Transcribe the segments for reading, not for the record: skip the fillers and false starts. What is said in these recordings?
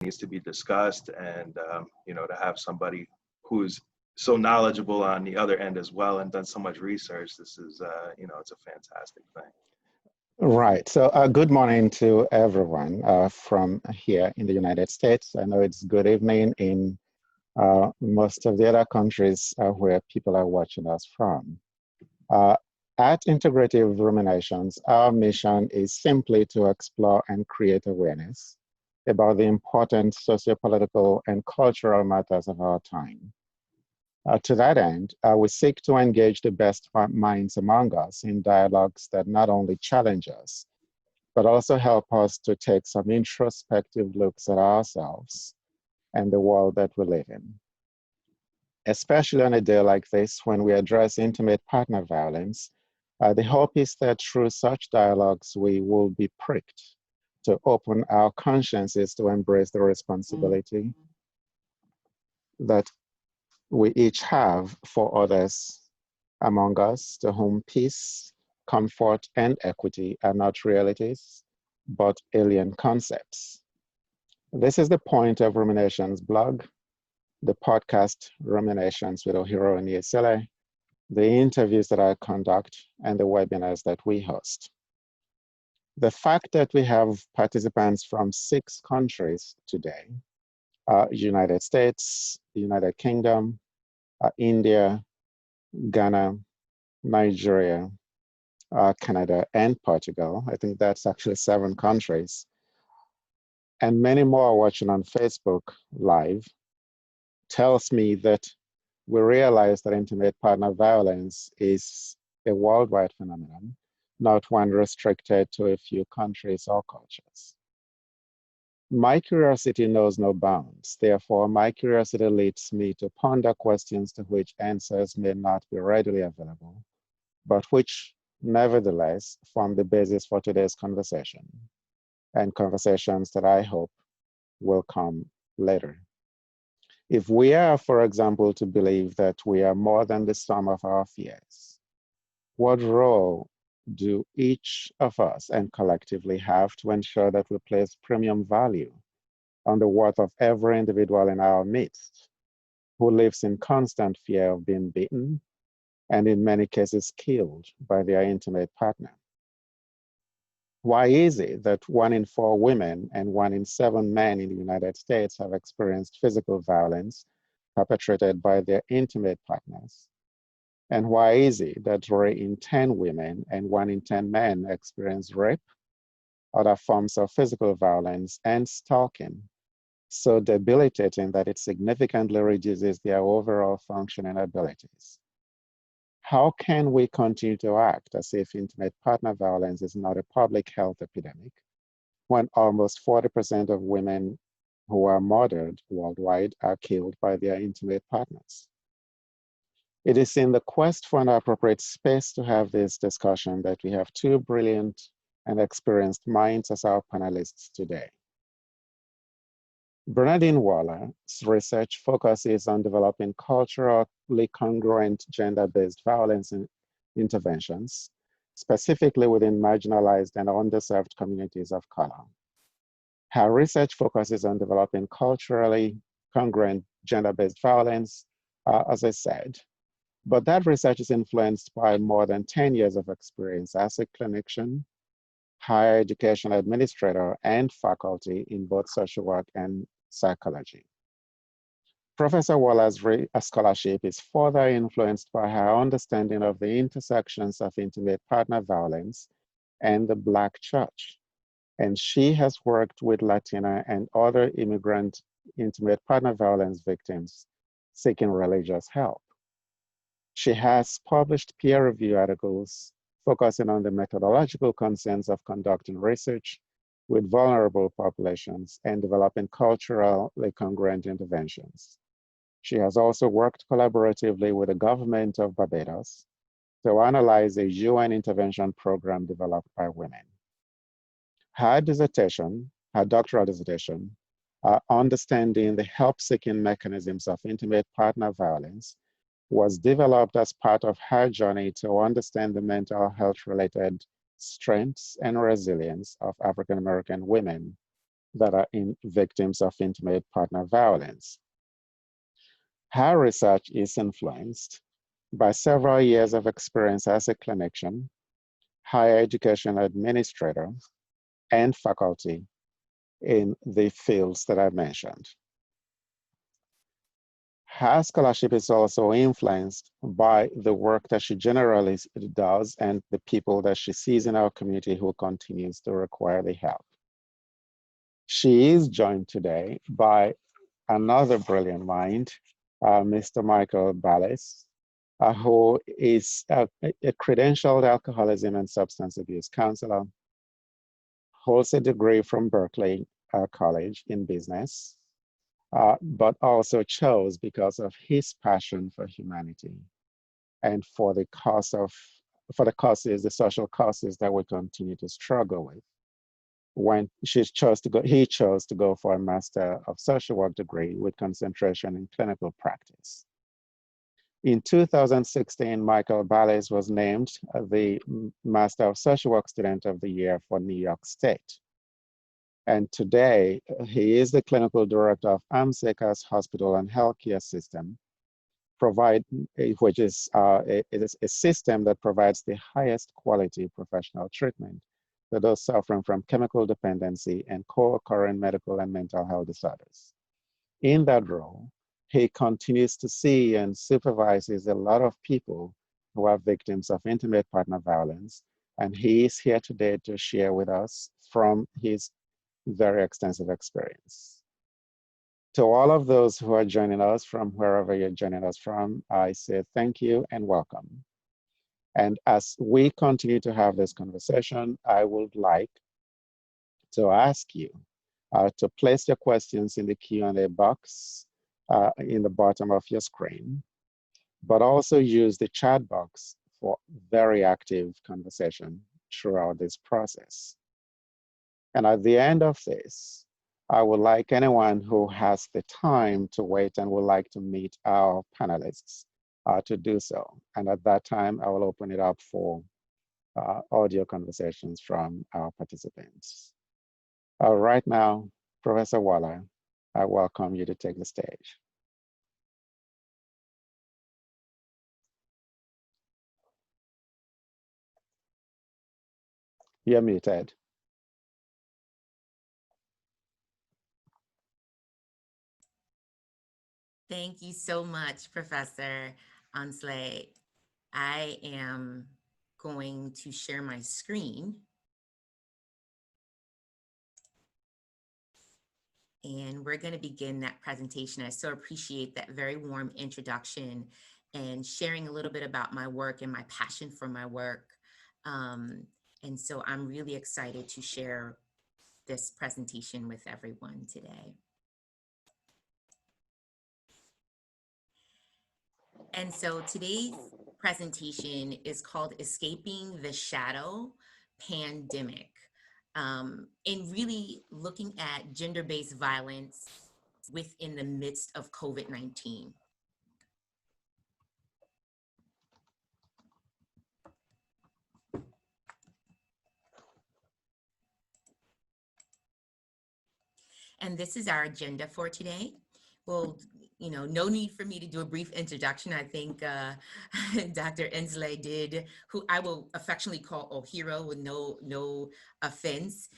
needs to be discussed, and you know, to have somebody who's so knowledgeable on the other end as well and done so much research, this is you know, it's a fantastic thing. Right. So good morning to everyone from here in the United States. I know it's good evening in most of the other countries where people are watching us from. At Integrative Ruminations, our mission is simply to explore and create awareness about the important sociopolitical and cultural matters of our time. To that end, we seek to engage the best minds among us in dialogues that not only challenge us, but also help us to take some introspective looks at ourselves and the world that we live in. Especially on a day like this, when we address intimate partner violence, the hope is that through such dialogues, we will be pricked to open our consciences to embrace the responsibility that we each have for others among us to whom peace, comfort, and equity are not realities, but alien concepts. This is the point of Ruminations blog, the podcast Ruminations with Oni-Eseleh, the interviews that I conduct, and the webinars that we host. The fact that we have participants from 6 countries today, United States, United Kingdom, India, Ghana, Nigeria, Canada, and Portugal. I think that's actually 7 countries. And many more watching on Facebook Live tells me that we realize that intimate partner violence is a worldwide phenomenon, not one restricted to a few countries or cultures. My curiosity knows no bounds. Therefore, my curiosity leads me to ponder questions to which answers may not be readily available, but which nevertheless form the basis for today's conversation, and conversations that I hope will come later. If we are, for example, to believe that we are more than the sum of our fears, what role do each of us and collectively have to ensure that we place premium value on the worth of every individual in our midst who lives in constant fear of being beaten and in many cases killed by their intimate partner? Why is it that 1 in 4 women and 1 in 7 men in the United States have experienced physical violence perpetrated by their intimate partners? And why is it that 3 in 10 women and 1 in 10 men experience rape, other forms of physical violence, and stalking, so debilitating that it significantly reduces their overall functioning abilities? How can we continue to act as if intimate partner violence is not a public health epidemic when almost 40% of women who are murdered worldwide are killed by their intimate partners? It is in the quest for an appropriate space to have this discussion that we have 2 brilliant and experienced minds as our panelists today. Bernadine Waller's research focuses on developing culturally congruent gender-based violence interventions, specifically within marginalized and underserved communities of color. Her research focuses on developing culturally congruent gender-based violence, as I said, but that research is influenced by more than 10 years of experience as a clinician, higher education administrator, and faculty in both social work and psychology. Professor Waller's scholarship is further influenced by her understanding of the intersections of intimate partner violence and the Black church. And she has worked with Latina and other immigrant intimate partner violence victims seeking religious help. She has published peer-reviewed articles focusing on the methodological concerns of conducting research with vulnerable populations and developing culturally congruent interventions. She has also worked collaboratively with the government of Barbados to analyze a UN intervention program developed by women. Her dissertation, her doctoral dissertation, Understanding the Help-Seeking Mechanisms of Intimate Partner Violence, was developed as part of her journey to understand the mental health-related strengths and resilience of African-American women that are victims of intimate partner violence. Her research is influenced by several years of experience as a clinician, higher education administrator, and faculty in the fields that I mentioned. Her scholarship is also influenced by the work that she generally does and the people that she sees in our community who continues to require the help. She is joined today by another brilliant mind, Mr. Michael Ballas, who is a credentialed alcoholism and substance abuse counselor, holds a degree from Berkeley College in business, but also chose because of his passion for humanity and for the causes, the social causes that we continue to struggle with. When he chose to go for a Master of Social Work degree with concentration in clinical practice. In 2016, Michael Ballas was named the Master of Social Work Student of the Year for New York State. And today, he is the clinical director of AMSECA's hospital and healthcare system, which is a system that provides the highest quality professional treatment to those suffering from chemical dependency and co-occurring medical and mental health disorders. In that role, he continues to see and supervises a lot of people who are victims of intimate partner violence. And he is here today to share with us from his very extensive experience. To all of those who are joining us from wherever you're joining us from, I say thank you and welcome. And as we continue to have this conversation, I would like to ask you to place your questions in the Q&A box in the bottom of your screen, but also use the chat box for very active conversation throughout this process. And at the end of this, I would like anyone who has the time to wait and would like to meet our panelists to do so. And at that time, I will open it up for audio conversations from our participants. Right now, Professor Waller, I welcome you to take the stage. You're muted. Thank you so much, Professor Eseleh. I am going to share my screen. And we're going to begin that presentation. I so appreciate that very warm introduction and sharing a little bit about my work and my passion for my work. And so I'm really excited to share this presentation with everyone today. And so today's presentation is called Escaping the Shadow Pandemic, and really looking at gender-based violence within the midst of COVID-19. And this is our agenda for today. Well, you know, no need for me to do a brief introduction. I think Dr. Eseleh did, who I will affectionately call a hero with no offense.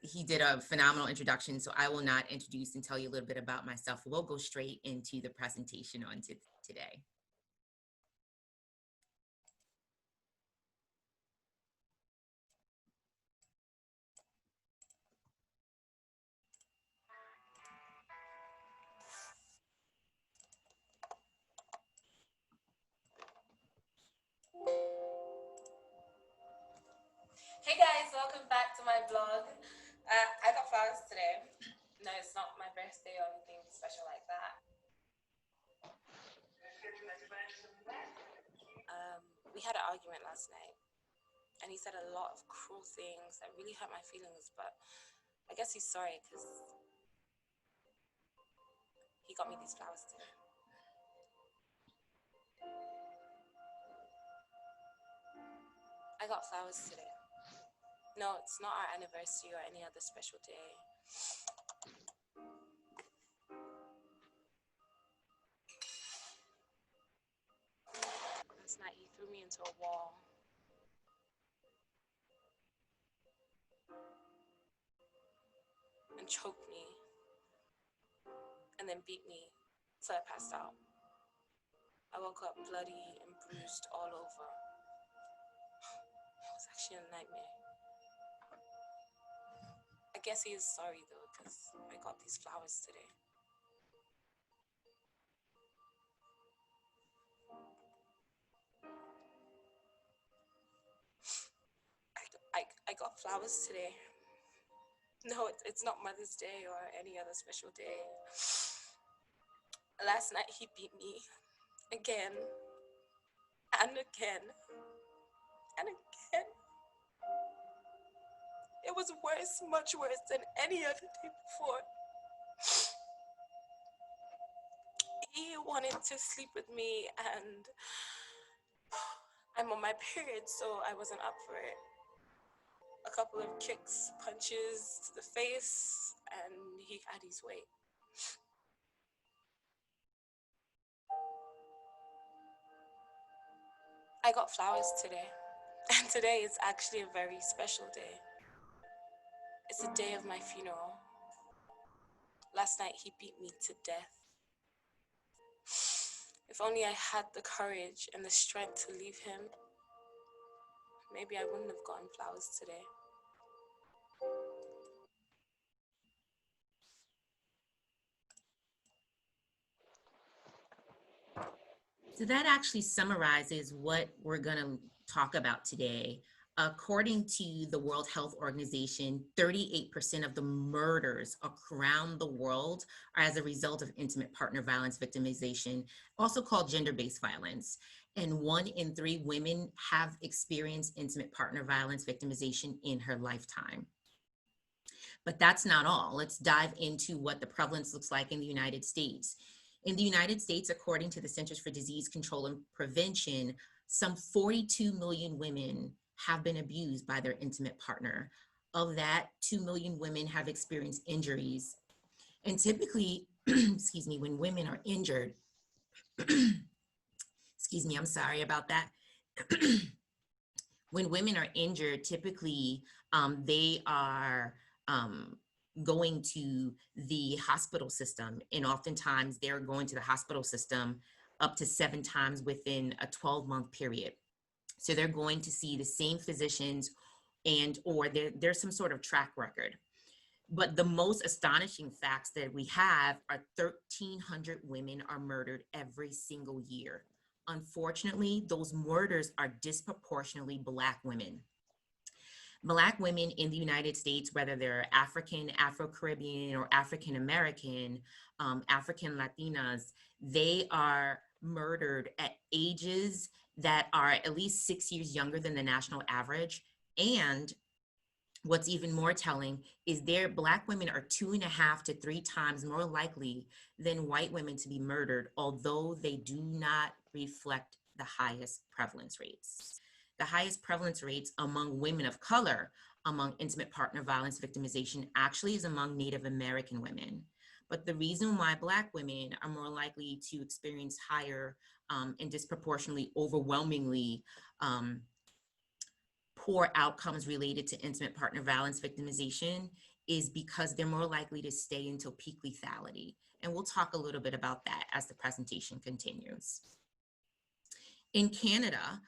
He did a phenomenal introduction, so I will not introduce and tell you a little bit about myself. We'll go straight into the presentation on today. Hey guys, welcome back to my blog. I got flowers today. No, it's not my birthday or anything special like that. We had an argument last night and he said a lot of cruel things that really hurt my feelings, but I guess he's sorry because he got me these flowers today. I got flowers today. No, it's not our anniversary or any other special day. Last night he threw me into a wall. And choked me. And then beat me till I passed out. I woke up bloody and bruised all over. It was actually a nightmare. I guess he is sorry though, because I got these flowers today. I got flowers today. No, it's not Mother's Day or any other special day. Last night he beat me again and again and again. It was worse, much worse than any other day before. He wanted to sleep with me, and I'm on my period, so I wasn't up for it. A couple of kicks, punches to the face, and he had his way. I got flowers today, and today is actually a very special day. It's the day of my funeral. Last night he beat me to death. If only I had the courage and the strength to leave him, maybe I wouldn't have gotten flowers today. So that actually summarizes what we're going to talk about today. According to the World Health Organization, 38% of the murders around the world are as a result of intimate partner violence victimization, also called gender-based violence. And 1 in 3 women have experienced intimate partner violence victimization in her lifetime. But that's not all. Let's dive into what the prevalence looks like in the United States. In the United States, according to the Centers for Disease Control and Prevention, some 42 million women have been abused by their intimate partner. Of that, 2 million women have experienced injuries. And typically, excuse me, when women are injured, excuse me, I'm sorry about that. When women are injured, typically they are going to the hospital system, and oftentimes they're going to the hospital system up to 7 times within a 12-month period. So they're going to see the same physicians, and or there's some sort of track record. But the most astonishing facts that we have are 1,300 women are murdered every single year. Unfortunately, those murders are disproportionately Black women. Black women in the United States, whether they're African, Afro-Caribbean, or African-American, African Latinas, they are murdered at ages that are at least 6 years younger than the national average. And what's even more telling is Black women are 2.5 to 3 times more likely than white women to be murdered, although they do not reflect the highest prevalence rates. The highest prevalence rates among women of color among intimate partner violence victimization actually is among Native American women. But the reason why Black women are more likely to experience higher and disproportionately, overwhelmingly poor outcomes related to intimate partner violence victimization is because they're more likely to stay until peak lethality. And we'll talk a little bit about that as the presentation continues. In Canada,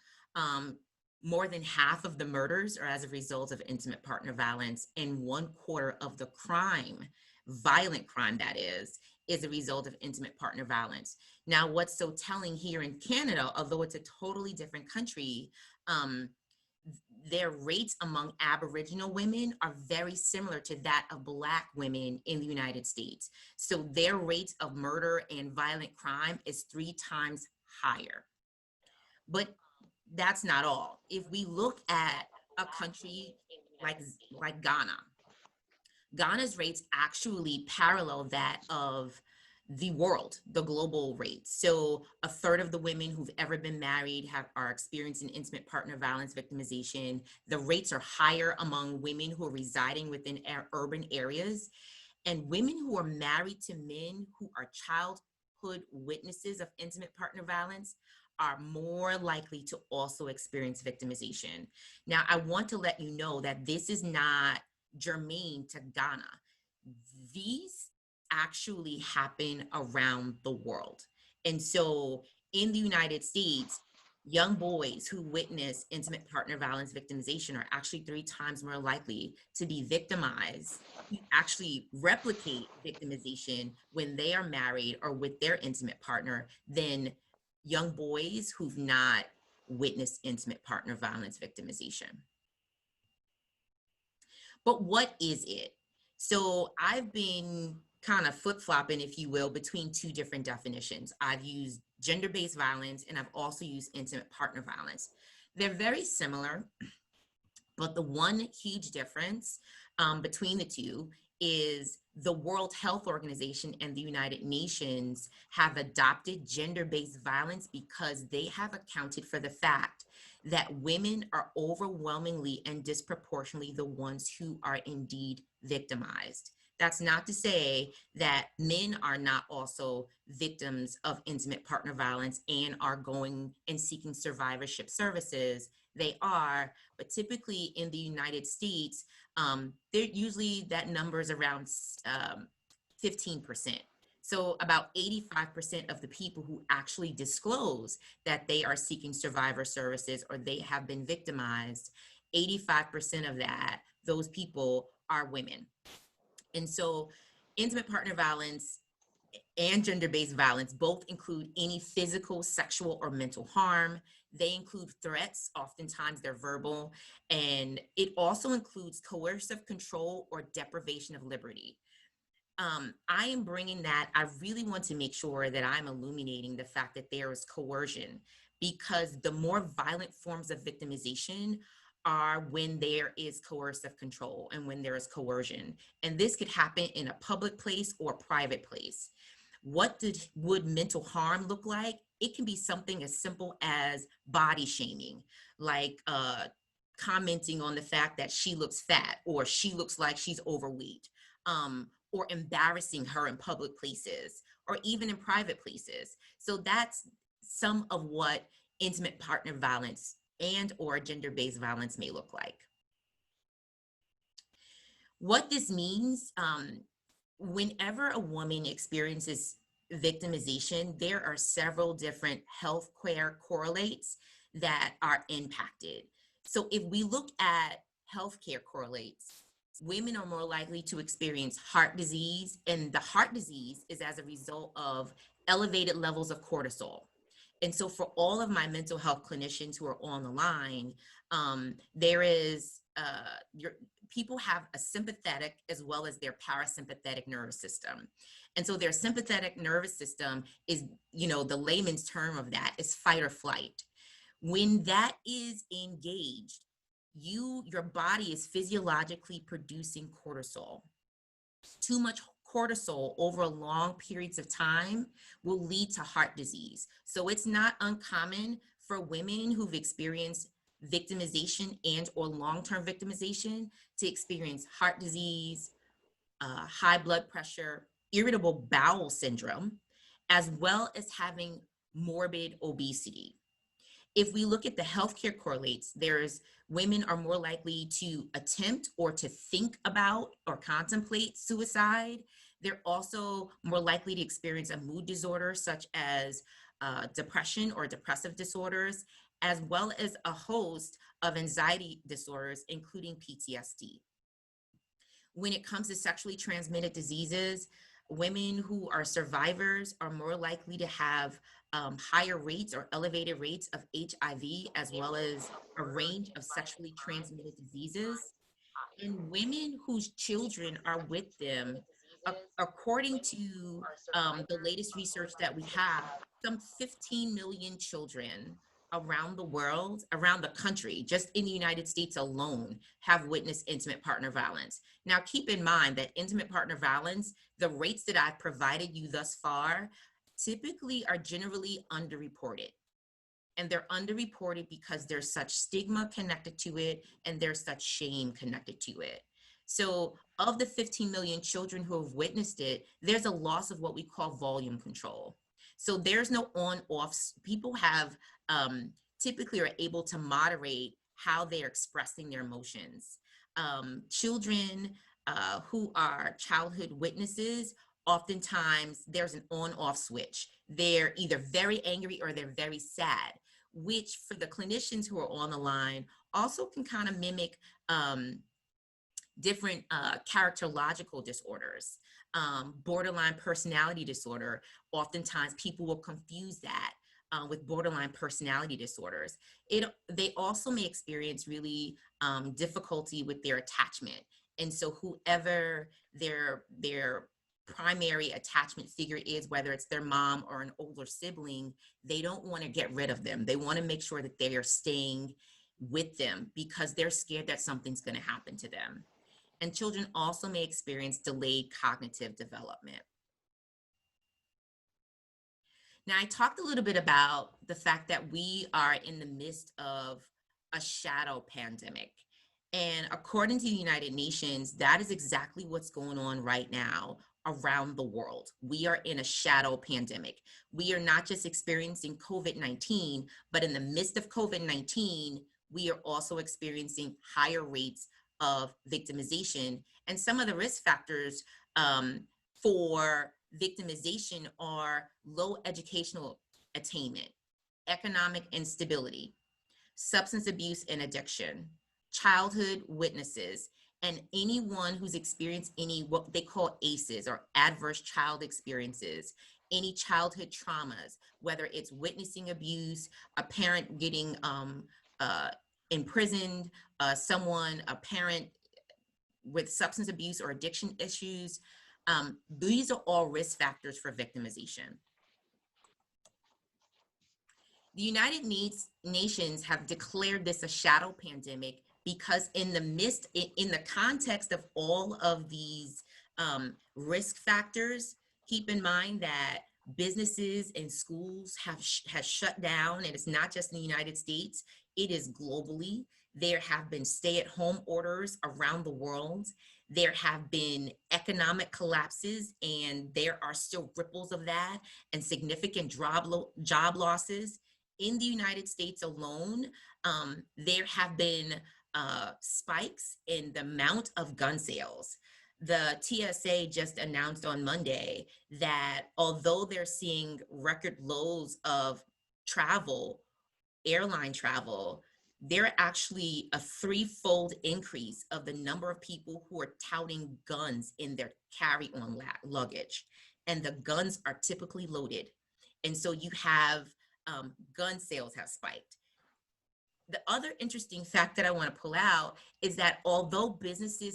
more than half of the murders are as a result of intimate partner violence, and 1/4 of the crime, violent crime that is a result of intimate partner violence. Now, what's so telling here in Canada, although it's a totally different country, their rates among Aboriginal women are very similar to that of Black women in the United States. So their rates of murder and violent crime is 3 times higher. But that's not all. If we look at a country like Ghana, Ghana's rates actually parallel that of the world, the global rate. So a third of the women who've ever been married are experiencing intimate partner violence victimization. The rates are higher among women who are residing within urban areas, and women who are married to men who are childhood witnesses of intimate partner violence are more likely to also experience victimization. Now, I want to let you know that this is not germane to Ghana. These actually happen around the world. And so in the United States, young boys who witness intimate partner violence victimization are actually 3 times more likely to be victimized, to actually replicate victimization when they are married or with their intimate partner than young boys who've not witnessed intimate partner violence victimization. But what is it? So I've been kind of flip-flopping, if you will, between 2 different definitions. I've used gender-based violence and I've also used intimate partner violence. They're very similar, but the one huge difference between the two is the World Health Organization and the United Nations have adopted gender-based violence because they have accounted for the fact that women are overwhelmingly and disproportionately the ones who are indeed victimized. That's not to say that men are not also victims of intimate partner violence and are going and seeking survivorship services. They are, but typically in the United States, they're usually that number is around 15%. So about 85% of the people who actually disclose that they are seeking survivor services or they have been victimized, 85% of that, those people are women. And so intimate partner violence and gender-based violence both include any physical, sexual, or mental harm. They include threats, oftentimes they're verbal, and it also includes coercive control or deprivation of liberty. I am bringing that, I really want to make sure that I'm illuminating the fact that there is coercion, because the more violent forms of victimization are when there is coercive control and when there is coercion. And this could happen in a public place or private place. What would mental harm look like? It can be something as simple as body shaming, like commenting on the fact that she looks fat or she looks like she's overweight, or embarrassing her in public places or even in private places. So that's some of what intimate partner violence and or gender-based violence may look like. What this means, whenever a woman experiences victimization, there are several different healthcare correlates that are impacted. So if we look at healthcare correlates, women are more likely to experience heart disease, and the heart disease is as a result of elevated levels of cortisol. And so for all of my mental health clinicians who are on the line, there is, people have a sympathetic as well as their parasympathetic nervous system. And so their sympathetic nervous system is, the layman's term of that is fight or flight. When that is engaged, your body is physiologically producing cortisol. Too much cortisol over long periods of time will lead to heart disease. So it's not uncommon for women who've experienced victimization and or long-term victimization to experience heart disease, high blood pressure, irritable bowel syndrome, as well as having morbid obesity. If we look at the healthcare correlates, women are more likely to attempt or to think about or contemplate suicide. They're also more likely to experience a mood disorder such as depression or depressive disorders, as well as a host of anxiety disorders, including PTSD. When it comes to sexually transmitted diseases, women who are survivors are more likely to have higher rates or elevated rates of HIV, as well as a range of sexually transmitted diseases. And women whose children are with them, according to the latest research that we have, some 15 million children around the world, around the country, just in the United States alone, have witnessed intimate partner violence. Now, keep in mind that intimate partner violence, the rates that I've provided you thus far, typically are generally underreported. And they're underreported because there's such stigma connected to it and there's such shame connected to it. So of the 15 million children who have witnessed it, there's a loss of what we call volume control. So there's no on-off. People have typically are able to moderate how they're expressing their emotions. Children who are childhood witnesses, oftentimes there's an on-off switch. They're either very angry or they're very sad, which for the clinicians who are on the line also can kind of mimic different characterological disorders. Borderline personality disorder, oftentimes people will confuse that with borderline personality disorders. They also may experience really difficulty with their attachment. And so whoever their primary attachment figure is, whether it's their mom or an older sibling, they don't want to get rid of them. They want to make sure that they are staying with them because they're scared that something's going to happen to them. And children also may experience delayed cognitive development. Now, I talked a little bit about the fact that we are in the midst of a shadow pandemic. And according to the United Nations, that is exactly what's going on right now around the world. We are in a shadow pandemic. We are not just experiencing COVID-19, but in the midst of COVID-19, we are also experiencing higher rates of victimization. And some of the risk factors for victimization are low educational attainment, economic instability, substance abuse and addiction, childhood witnesses, and anyone who's experienced any what they call ACEs or adverse child experiences, any childhood traumas, whether it's witnessing abuse, a parent getting imprisoned, a parent with substance abuse or addiction issues. These are all risk factors for victimization. The United Nations have declared this a shadow pandemic because in the context of all of these risk factors, keep in mind that businesses and schools have shut down, and it's not just in the United States, it is globally. There have been stay-at-home orders around the world. There have been economic collapses, and there are still ripples of that and significant job losses. In the United States alone, there have been spikes in the amount of gun sales. The TSA just announced on Monday that although they're seeing record lows of travel, airline travel, there actually a threefold increase of the number of people who are touting guns in their carry-on luggage. And the guns are typically loaded. And so you have gun sales have spiked. The other interesting fact that I want to pull out is that although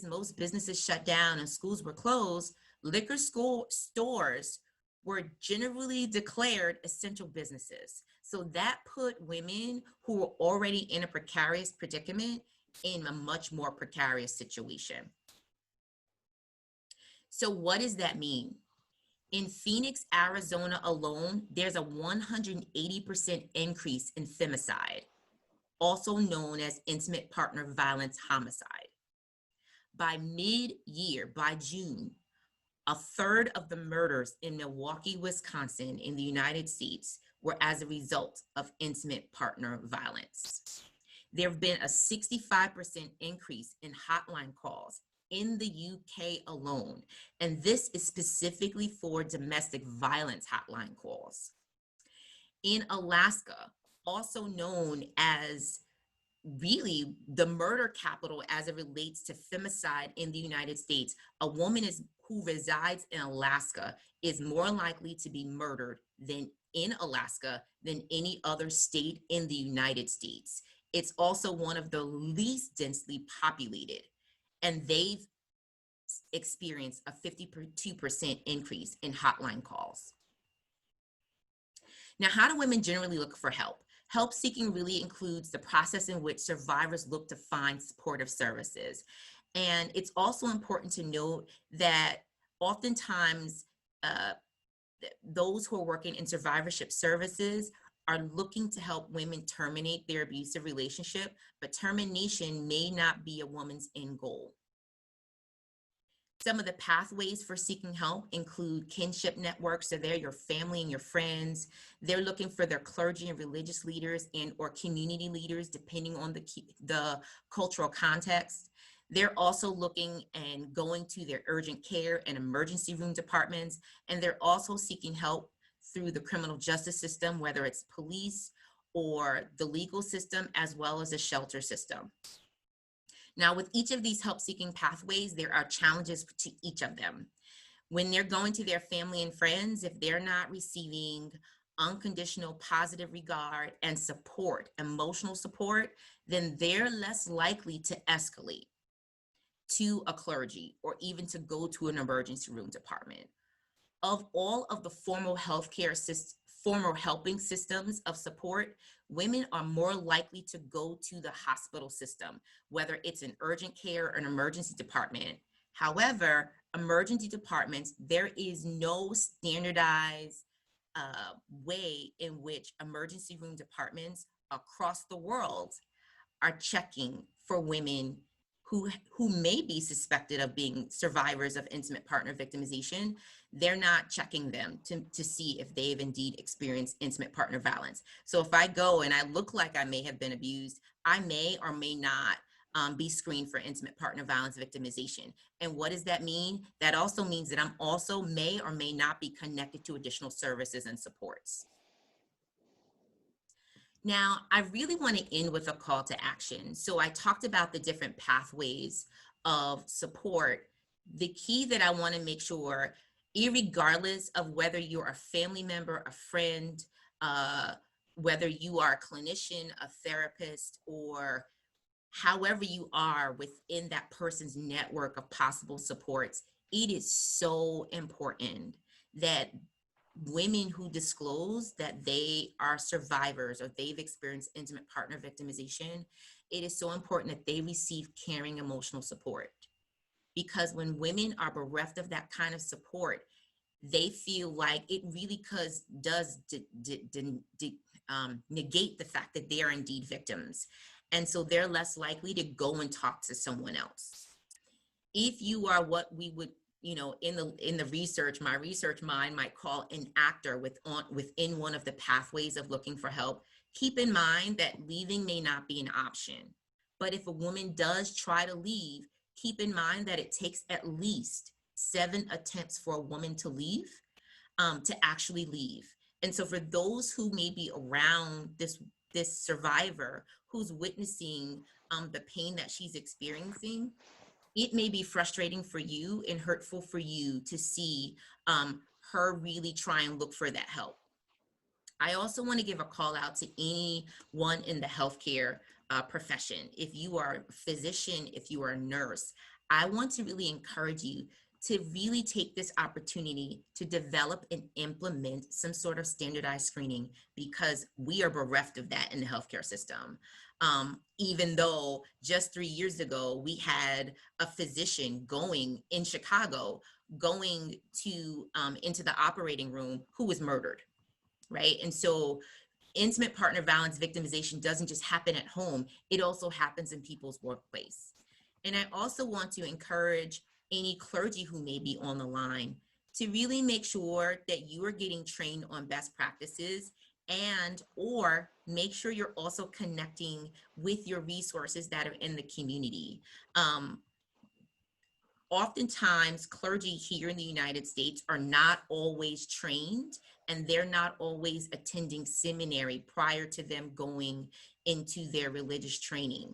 most businesses shut down and schools were closed, liquor stores were generally declared essential businesses. So that put women who were already in a precarious predicament in a much more precarious situation. So what does that mean? In Phoenix, Arizona alone, there's a 180% increase in femicide, also known as intimate partner violence homicide. By mid-year, by June, a third of the murders in Milwaukee, Wisconsin, in the United States were as a result of intimate partner violence. There have been a 65% increase in hotline calls in the UK alone, and this is specifically for domestic violence hotline calls. In Alaska, also known as really the murder capital as it relates to femicide in the United States, a woman who resides in Alaska is more likely to be murdered in Alaska than any other state in the United States. It's also one of the least densely populated, and they've experienced a 52% increase in hotline calls. Now, how do women generally look for help? Help seeking really includes the process in which survivors look to find supportive services. And it's also important to note that oftentimes those who are working in survivorship services are looking to help women terminate their abusive relationship, but termination may not be a woman's end goal. Some of the pathways for seeking help include kinship networks. So they're your family and your friends. They're looking for their clergy and religious leaders and or community leaders, depending on the cultural context. They're also looking and going to their urgent care and emergency room departments. And they're also seeking help through the criminal justice system, whether it's police or the legal system, as well as the shelter system. Now, with each of these help-seeking pathways, there are challenges to each of them. When they're going to their family and friends, if they're not receiving unconditional positive regard and support, emotional support, then they're less likely to escalate to a clergy or even to go to an emergency room department. Of all of the formal helping systems of support, women are more likely to go to the hospital system, whether it's an urgent care or an emergency department. However, emergency departments, there is no standardized way in which emergency room departments across the world are checking for women who may be suspected of being survivors of intimate partner victimization. They're not checking them to see if they've indeed experienced intimate partner violence. So if I go and I look like I may have been abused, I may or may not be screened for intimate partner violence victimization. And what does that mean? That also means that I'm also may or may not be connected to additional services and supports. Now, I really want to end with a call to action. So I talked about the different pathways of support. The key that I want to make sure, irregardless of whether you're a family member, a friend, whether you are a clinician, a therapist, or however you are within that person's network of possible supports, it is so important that women who disclose that they are survivors or they've experienced intimate partner victimization, it is so important that they receive caring emotional support. Because when women are bereft of that kind of support, they feel like it really does negate the fact that they are indeed victims. And so they're less likely to go and talk to someone else. If you are what we would, in the research, my research mind might call an actor within one of the pathways of looking for help, keep in mind that leaving may not be an option. But if a woman does try to leave, keep in mind that it takes at least 7 attempts for a woman to leave, to actually leave. And so for those who may be around this survivor who's witnessing the pain that she's experiencing, it may be frustrating for you and hurtful for you to see her really try and look for that help. I also want to give a call out to anyone in the healthcare profession. If you are a physician, if you are a nurse, I want to really encourage you to really take this opportunity to develop and implement some sort of standardized screening, because we are bereft of that in the healthcare system. Even though just 3 years ago, we had a physician going in Chicago, going to into the operating room who was murdered, right? And so intimate partner violence victimization doesn't just happen at home, it also happens in people's workplace. And I also want to encourage any clergy who may be on the line to really make sure that you are getting trained on best practices, and or make sure you're also connecting with your resources that are in the community. Oftentimes, clergy here in the United States are not always trained, and they're not always attending seminary prior to them going into their religious training.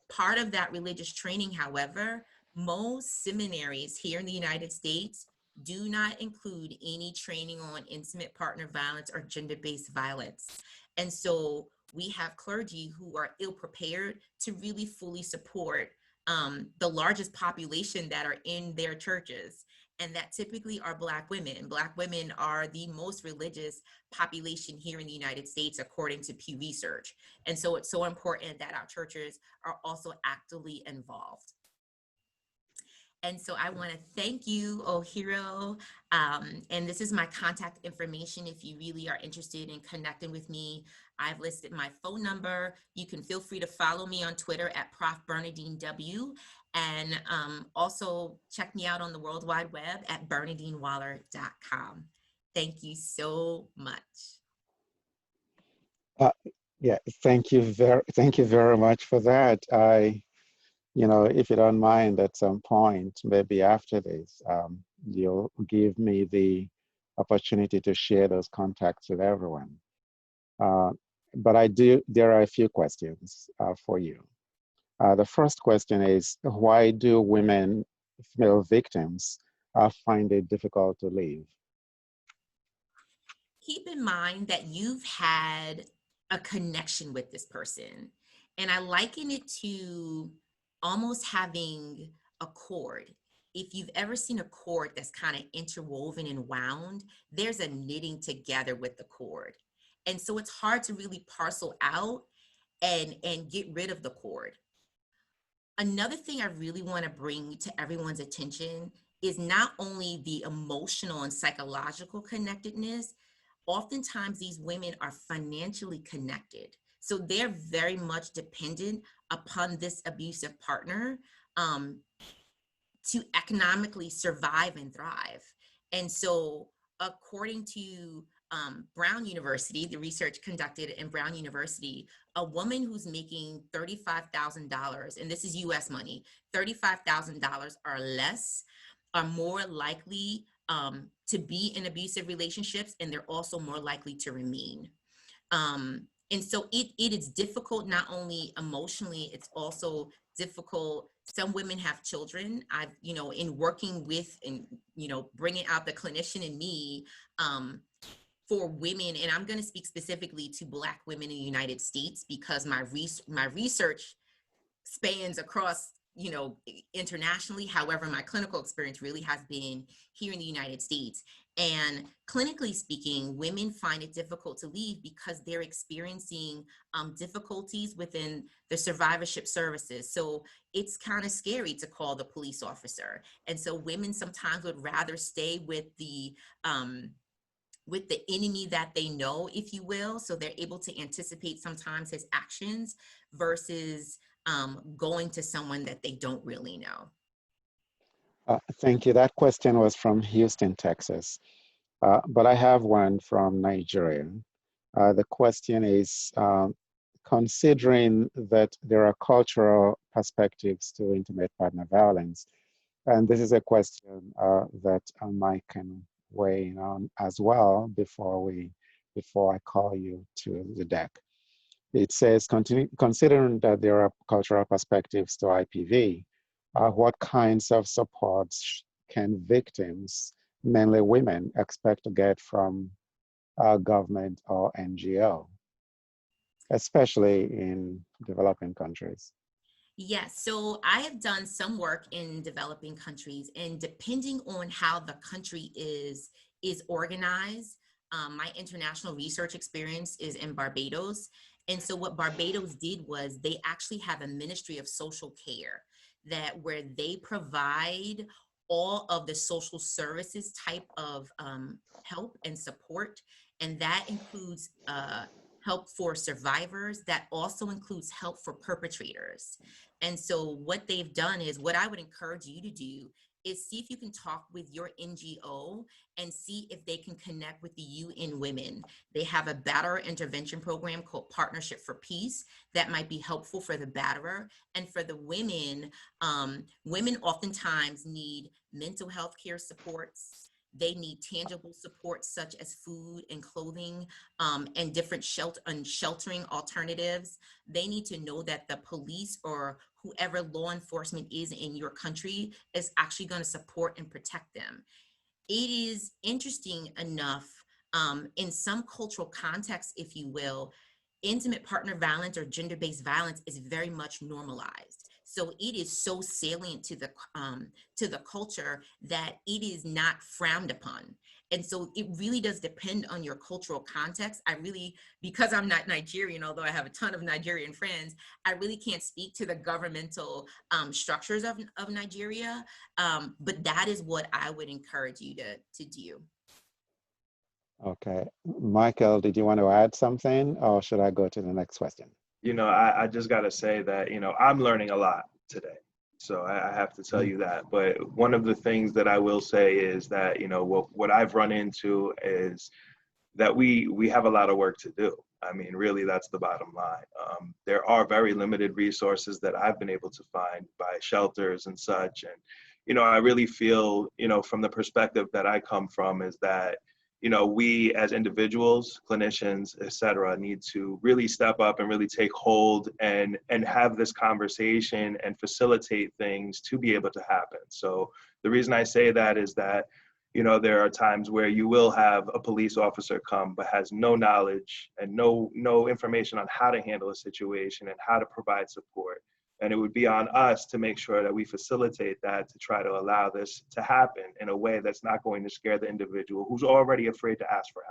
Part of that religious training, however, most seminaries here in the United States do not include any training on intimate partner violence or gender-based violence. And so we have clergy who are ill-prepared to really fully support the largest population that are in their churches. and that typically are Black women. Black women are the most religious population here in the United States, according to Pew Research. And so it's so important that our churches are also actively involved. And so I want to thank you, Ohiro. And this is my contact information. If you really are interested in connecting with me, I've listed my phone number. You can feel free to follow me on Twitter at Prof. Bernadine W. And also check me out on the World Wide Web at BernadineWaller.com. Thank you so much. Yeah, thank you very much for that. If you don't mind, at some point, maybe after this, you'll give me the opportunity to share those contacts with everyone. But there are a few questions for you. The first question is, why do female victims, find it difficult to leave? Keep in mind that you've had a connection with this person. And I liken it to almost having a cord. If you've ever seen a cord that's kind of interwoven and wound, there's a knitting together with the cord. And so it's hard to really parcel out and get rid of the cord. Another thing I really want to bring to everyone's attention is not only the emotional and psychological connectedness. Oftentimes these women are financially connected. So they're very much dependent upon this abusive partner to economically survive and thrive. And so according to Brown University, the research conducted in Brown University, a woman who's making $35,000, and this is US money, $35,000 or less, are more likely to be in abusive relationships, and they're also more likely to remain. And so it is difficult, not only emotionally, it's also difficult. Some women have children. I've, in working with and, bringing out the clinician in me, for women, and I'm going to speak specifically to Black women in the United States because my research spans across, internationally. However, my clinical experience really has been here in the United States. And clinically speaking, women find it difficult to leave because they're experiencing difficulties within the survivorship services. So it's kind of scary to call the police officer. And so women sometimes would rather stay with the enemy that they know, if you will. So they're able to anticipate sometimes his actions versus going to someone that they don't really know. Thank you. That question was from Houston, Texas. But I have one from Nigeria. The question is, considering that there are cultural perspectives to intimate partner violence, and this is a question that Mike can weigh in on as well before I call you to the deck. It says, considering that there are cultural perspectives to IPV, what kinds of supports can victims, mainly women, expect to get from government or NGO, especially in developing countries? Yes, so I have done some work in developing countries, and depending on how the country is organized, my international research experience is in Barbados. And so what Barbados did was they actually have a Ministry of Social Care where they provide all of the social services type of help and support. And that includes help for survivors. That also includes help for perpetrators. And so what they've done is, what I would encourage you to do is see if you can talk with your NGO and see if they can connect with the UN Women. They have a batterer intervention program called Partnership for Peace that might be helpful for the batterer. And for the women, women oftentimes need mental health care supports. They need tangible supports such as food and clothing and different sheltering alternatives. They need to know that the police or whoever law enforcement is in your country is actually going to support and protect them. It is interesting enough, in some cultural contexts, if you will, intimate partner violence or gender-based violence is very much normalized. So it is so salient to the culture that it is not frowned upon. And so it really does depend on your cultural context. Because I'm not Nigerian, although I have a ton of Nigerian friends, I really can't speak to the governmental structures of Nigeria. But that is what I would encourage you to do. Okay. Michael, did you want to add something, or should I go to the next question? You know, I just got to say that, you know, I'm learning a lot today. So I have to tell you that. But one of the things that I will say is that, you know, what I've run into is that we have a lot of work to do. I mean, really, that's the bottom line. There are very limited resources that I've been able to find by shelters and such. And, you know, I really feel, you know, from the perspective that I come from is that, you know, we as individuals, clinicians, et cetera, need to really step up and really take hold and have this conversation and facilitate things to be able to happen. So the reason I say that is that, you know, there are times where you will have a police officer come but has no knowledge and no information on how to handle a situation and how to provide support. And it would be on us to make sure that we facilitate that, to try to allow this to happen in a way that's not going to scare the individual who's already afraid to ask for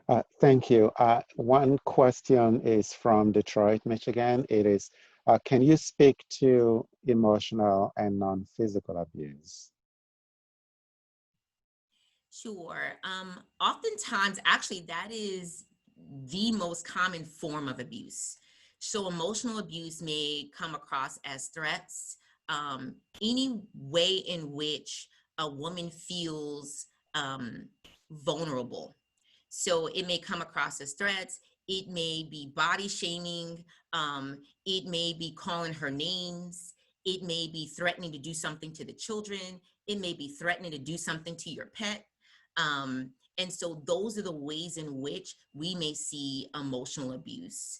help. Thank you. One question is from Detroit, Michigan. It is, can you speak to emotional and non-physical abuse? Sure. Oftentimes, actually, that is the most common form of abuse. So emotional abuse may come across as threats, any way in which a woman feels vulnerable. So it may come across as threats. It may be body shaming. It may be calling her names. It may be threatening to do something to the children. It may be threatening to do something to your pet. And so those are the ways in which we may see emotional abuse.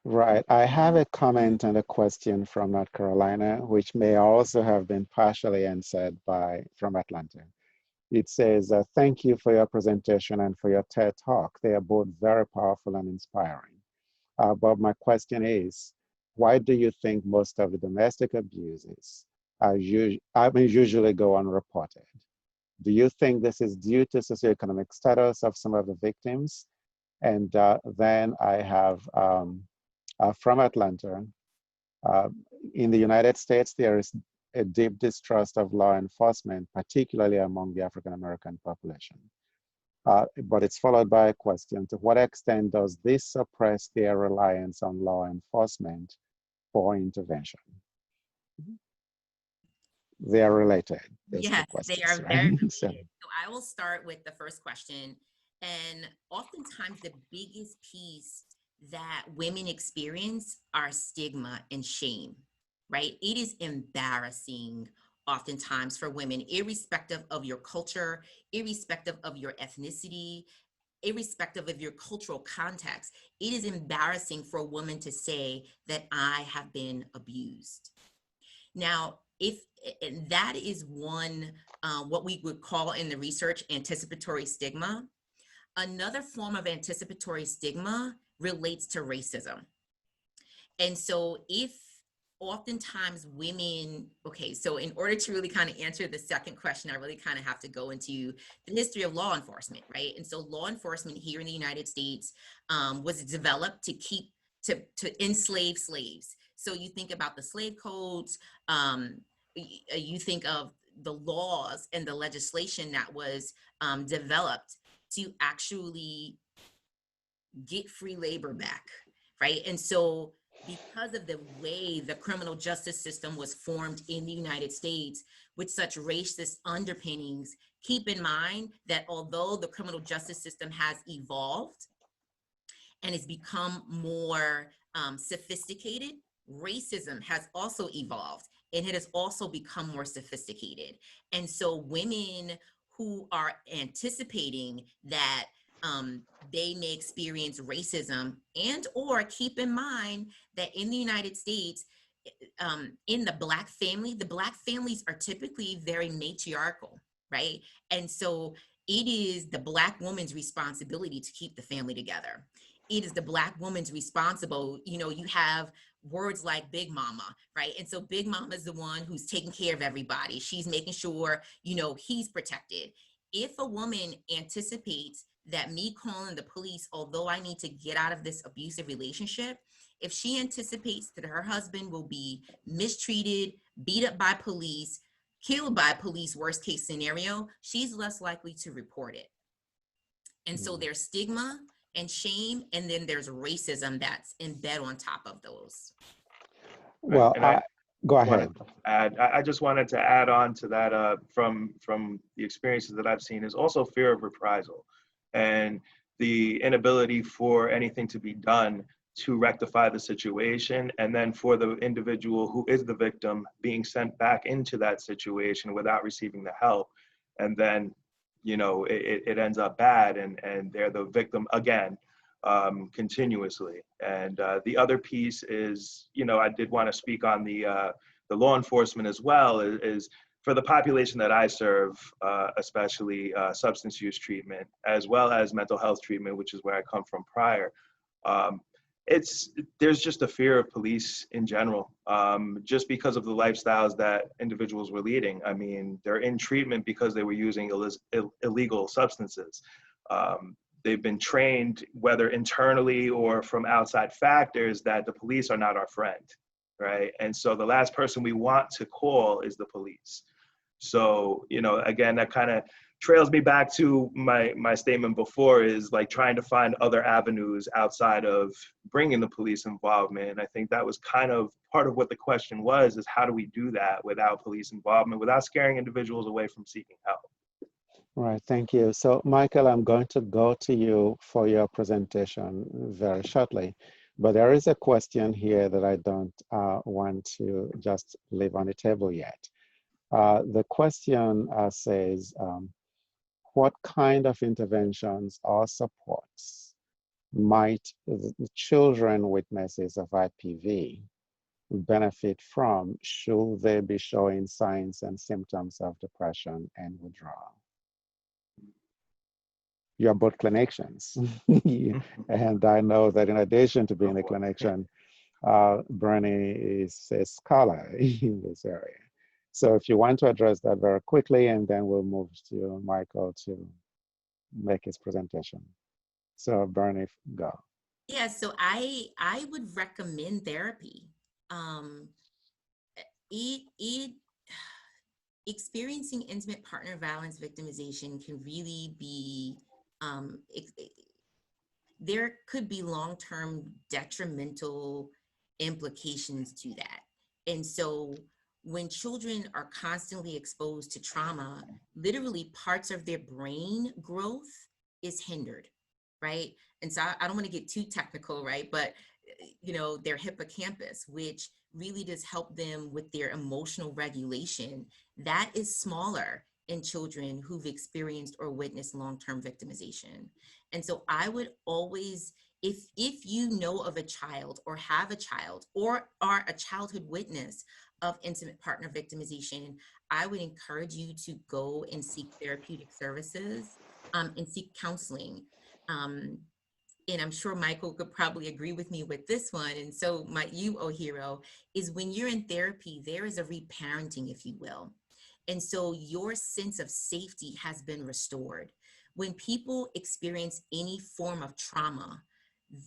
Right. I have a comment and a question from North Carolina, which may also have been partially answered from Atlanta. It says, thank you for your presentation and for your TED Talk. They are both very powerful and inspiring. But my question is, why do you think most of the domestic abuses usually go unreported? Do you think this is due to socioeconomic status of some of the victims? And then I have from Atlanta, in the United States, there is a deep distrust of law enforcement, particularly among the African-American population. But it's followed by a question: to what extent does this suppress their reliance on law enforcement for intervention? They are related. Yes, they are very related. So I will start with the first question. And oftentimes the biggest piece that women experience are stigma and shame, right? It is embarrassing oftentimes for women, irrespective of your culture, irrespective of your ethnicity, irrespective of your cultural context. It is embarrassing for a woman to say that I have been abused. Now, and that is one, what we would call in the research anticipatory stigma. Another form of anticipatory stigma relates to racism. And so if oftentimes women, okay, so in order to really kind of answer the second question, I really kind of have to go into the history of law enforcement, right? And so law enforcement here in the United States was developed to enslave slaves. So you think about the slave codes, you think of the laws and the legislation that was developed to actually get free labor back, right? And so because of the way the criminal justice system was formed in the United States with such racist underpinnings, keep in mind that although the criminal justice system has evolved and it's become more sophisticated, racism has also evolved and it has also become more sophisticated. And so women who are anticipating that they may experience racism, and or keep in mind that in the United States, in the Black families are typically very matriarchal, right? And so it is the Black woman's responsibility to keep the family together. It is the Black woman's responsible, you know, you have words like big mama, right? And so big mama is the one who's taking care of everybody. She's making sure, you know, he's protected. If a woman anticipates that me calling the police, although I need to get out of this abusive relationship, if she anticipates that her husband will be mistreated, beat up by police, killed by police, worst case scenario, she's less likely to report it. And so there's stigma and shame, and then there's racism that's embedded on top of those. Well, go ahead. I just wanted to add on to that from the experiences that I've seen is also fear of reprisal and the inability for anything to be done to rectify the situation, and then for the individual who is the victim being sent back into that situation without receiving the help, and then, you know, it ends up bad, and they're the victim again, continuously. And the other piece is, you know, I did want to speak on the law enforcement as well, is for the population that I serve, especially substance use treatment, as well as mental health treatment, which is where I come from prior. There's just a fear of police in general, just because of the lifestyles that individuals were leading. I mean, they're in treatment because they were using illegal substances. They've been trained, whether internally or from outside factors, that the police are not our friend, right? And so the last person we want to call is the police. So, you know, again, that kind of trails me back to my statement before, is like trying to find other avenues outside of bringing the police involvement. And I think that was kind of part of what the question was, is how do we do that without police involvement, without scaring individuals away from seeking help? Right, thank you. So Michael, I'm going to go to you for your presentation very shortly, but there is a question here that I don't want to just leave on the table yet. The question says, what kind of interventions or supports might the children witnesses of IPV benefit from should they be showing signs and symptoms of depression and withdrawal? You're both clinicians. And I know that in addition to being a clinician, Bernie is a scholar in this area. So if you want to address that very quickly, and then we'll move to Michael to make his presentation. So Bernie, go. Yeah, so I would recommend therapy. Experiencing intimate partner violence victimization can really be, there could be long-term detrimental implications to that. And so when children are constantly exposed to trauma, literally parts of their brain growth is hindered, right? And so I don't want to get too technical, right? But, you know, their hippocampus, which really does help them with their emotional regulation, that is smaller in children who've experienced or witnessed long-term victimization. And so I would always, if you know of a child or have a child or are a childhood witness of intimate partner victimization, I would encourage you to go and seek therapeutic services and seek counseling. And I'm sure Michael could probably agree with me with this one. And so you, Ohiro, is when you're in therapy, there is a reparenting, if you will. And so your sense of safety has been restored. When people experience any form of trauma,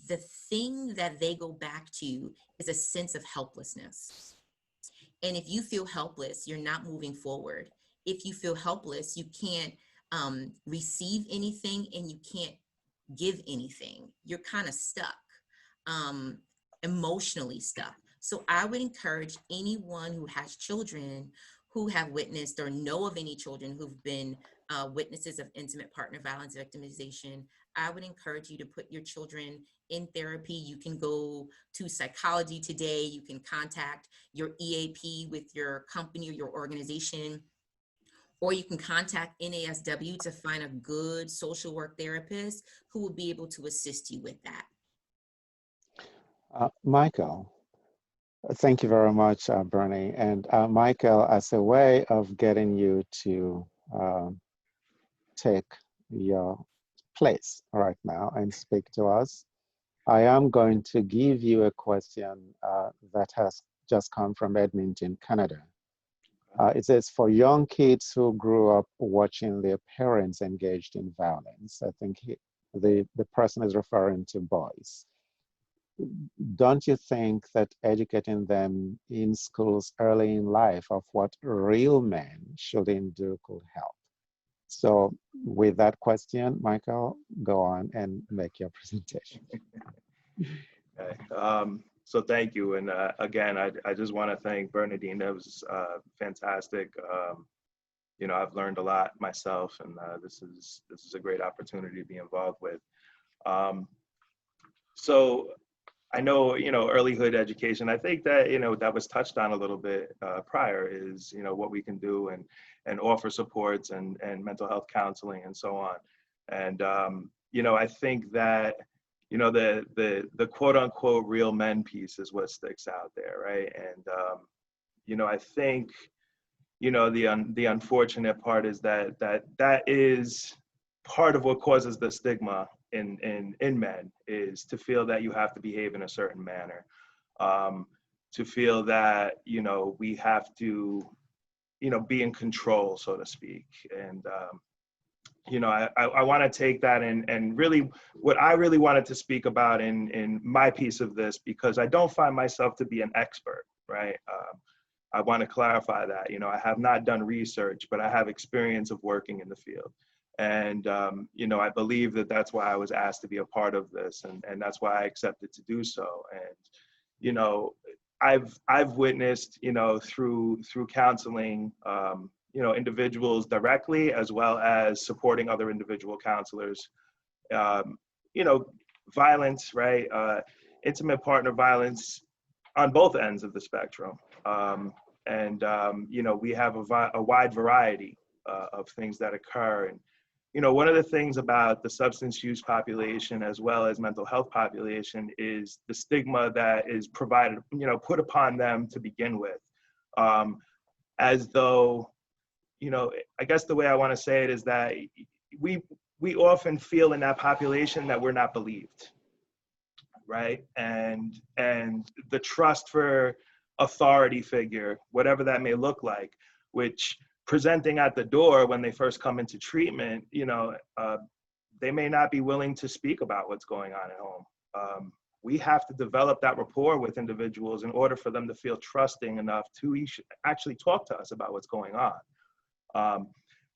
the thing that they go back to is a sense of helplessness. And if you feel helpless, you're not moving forward. If you feel helpless, you can't receive anything and you can't give anything. You're kind of stuck, emotionally stuck. So I would encourage anyone who has children who have witnessed or know of any children who've been witnesses of intimate partner violence victimization, I would encourage you to put your children in therapy. You can go to Psychology Today. You can contact your EAP with your company or your organization, or you can contact NASW to find a good social work therapist who will be able to assist you with that. Michael, thank you very much, Bernie. And Michael, as a way of getting you to take your place right now and speak to us, I am going to give you a question that has just come from Edmonton, Canada. It says, for young kids who grew up watching their parents engaged in violence, I think the person is referring to boys. Don't you think that educating them in schools early in life of what real men shouldn't do could help? So with that question, Michael, go on and make your presentation. Okay. So thank you. And again, I just want to thank Bernadine. That was fantastic. You know, I've learned a lot myself, and this is a great opportunity to be involved with. So I know, you know, earlyhood education, I think that, you know, that was touched on a little bit prior is, you know, what we can do and offer supports and mental health counseling and so on. And, you know, I think that, you know, the quote unquote real men piece is what sticks out there, right? And, you know, I think, you know, the unfortunate part is that is part of what causes the stigma in men, is to feel that you have to behave in a certain manner, to feel that, you know, we have to, you know, be in control, so to speak. And, you know, I want to take that and really what I really wanted to speak about in my piece of this, because I don't find myself to be an expert, right? I want to clarify that, you know, I have not done research, but I have experience of working in the field. And, you know, I believe that that's why I was asked to be a part of this, and that's why I accepted to do so. And, you know, I've witnessed, you know, through counseling, you know, individuals directly, as well as supporting other individual counselors, you know, violence, right? Intimate partner violence on both ends of the spectrum. You know, we have a wide variety of things that occur. And, you know, one of the things about the substance use population as well as mental health population is the stigma that is provided, you know, put upon them to begin with, as though, you know, I guess the way I want to say it is that we often feel in that population that we're not believed, right? And the trust for authority figure, whatever that may look like, which presenting at the door when they first come into treatment, you know, they may not be willing to speak about what's going on at home. We have to develop that rapport with individuals in order for them to feel trusting enough to actually talk to us about what's going on.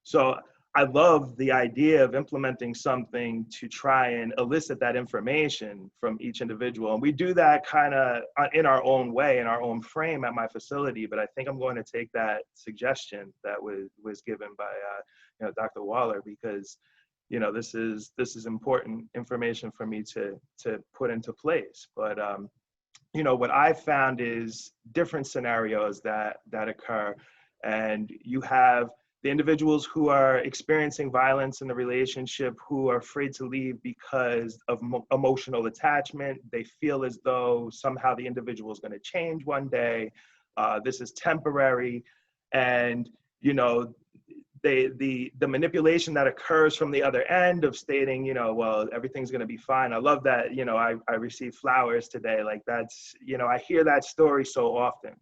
So I love the idea of implementing something to try and elicit that information from each individual. And we do that kind of in our own way, in our own frame at my facility. But I think I'm going to take that suggestion that was given by you know, Dr. Waller, because, you know, this is important information for me to put into place. But you know, what I found is different scenarios that occur, and you have the individuals who are experiencing violence in the relationship, who are afraid to leave because of emotional attachment. They feel as though somehow the individual is going to change one day. This is temporary. And, you know, the manipulation that occurs from the other end of stating, you know, well, everything's going to be fine. I love that, you know, I received flowers today. Like, that's, you know, I hear that story so often,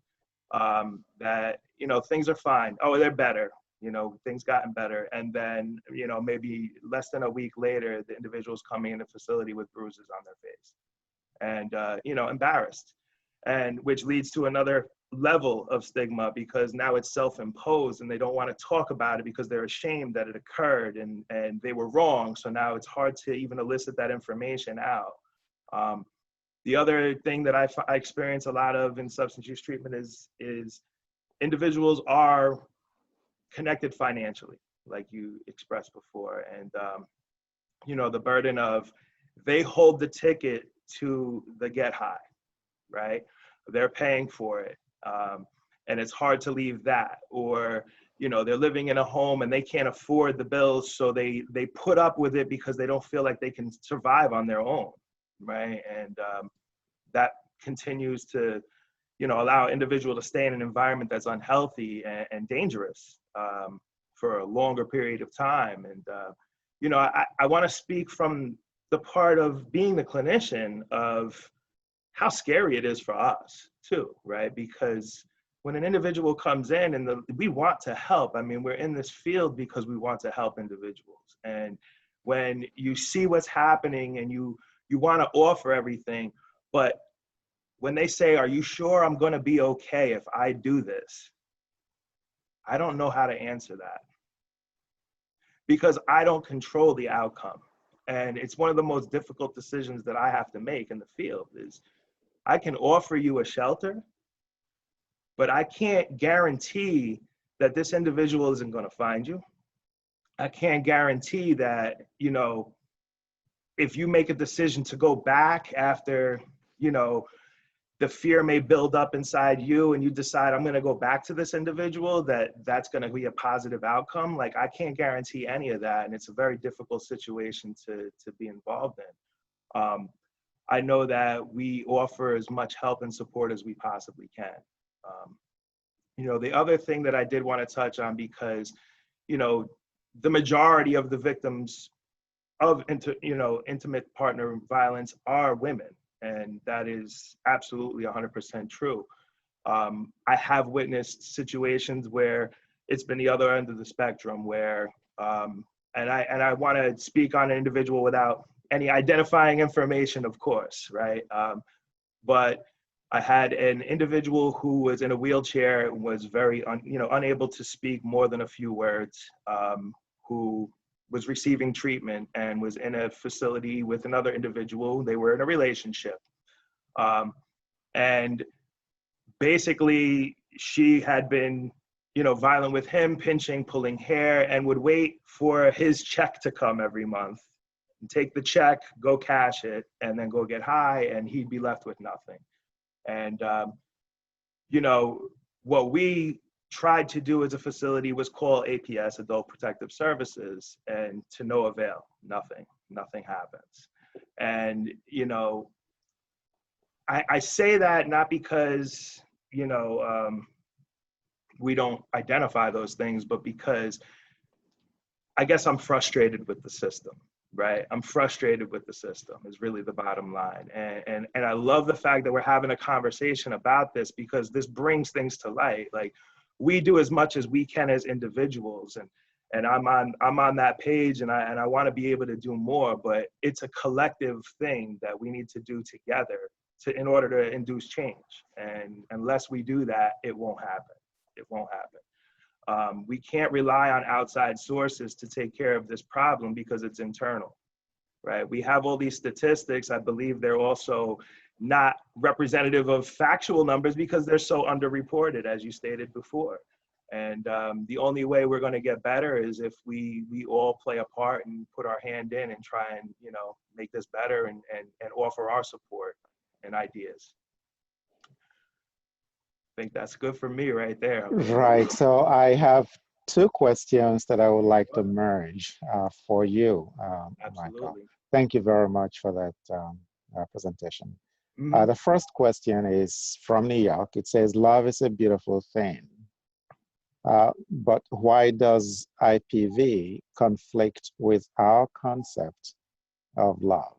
that, you know, things are fine. Oh, they're better. You know, things gotten better. And then, you know, maybe less than a week later, the individual's coming in the facility with bruises on their face and, you know, embarrassed, and which leads to another level of stigma, because now it's self-imposed and they don't want to talk about it because they're ashamed that it occurred and they were wrong. So now it's hard to even elicit that information out. The other thing that I experience a lot of in substance use treatment is individuals are connected financially, like you expressed before. And, you know, the burden of, they hold the ticket to the get high, right? They're paying for it. And it's hard to leave that. Or, you know, they're living in a home and they can't afford the bills, so they put up with it because they don't feel like they can survive on their own, right? And that continues to, you know, allow an individual to stay in an environment that's unhealthy and dangerous for a longer period of time. And, you know, I want to speak from the part of being the clinician of how scary it is for us too, right? Because when an individual comes in and we want to help, I mean, we're in this field because we want to help individuals. And when you see what's happening and you want to offer everything, but when they say, are you sure I'm going to be okay if I do this? I don't know how to answer that because I don't control the outcome. And it's one of the most difficult decisions that I have to make in the field is I can offer you a shelter, but I can't guarantee that this individual isn't going to find you. I can't guarantee that, you know, if you make a decision to go back after, you know, the fear may build up inside you and you decide I'm going to go back to this individual, that's going to be a positive outcome. Like, I can't guarantee any of that. And it's a very difficult situation to be involved in. I know that we offer as much help and support as we possibly can. You know, the other thing that I did want to touch on, because, you know, the majority of the victims of intimate partner violence are women. And that is absolutely 100% true. I have witnessed situations where it's been the other end of the spectrum where, and I want to speak on an individual without any identifying information, of course, right? But I had an individual who was in a wheelchair and was very, unable to speak more than a few words, who was receiving treatment and was in a facility with another individual. They were in a relationship. And basically she had been, violent with him, pinching, pulling hair, and would wait for his check to come every month, and take the check, go cash it, and then go get high, and he'd be left with nothing. And, what we tried to do as a facility was call APS, Adult Protective Services, and to no avail. Nothing happens. And, I say that not because, we don't identify those things, but because I guess I'm frustrated with the system, right? I'm frustrated with the system is really the bottom line. And I love the fact that we're having a conversation about this, because this brings things to light. Like, we do as much as we can as individuals, and I'm on that page, and I want to be able to do more, but it's a collective thing that we need to do together in order to induce change. And unless we do that, it won't happen. It won't happen. We can't rely on outside sources to take care of this problem because it's internal, right? We have all these statistics. I believe they're also not representative of factual numbers because they're so underreported, as you stated before. And the only way we're going to get better is if we all play a part and put our hand in and try and, make this better and offer our support and ideas. I think that's good for me right there. Right. So I have two questions that I would like to merge for you, Absolutely. Michael. Thank you very much for that presentation. Mm-hmm. The first question is from New York. It says, love is a beautiful thing. But why does IPV conflict with our concept of love?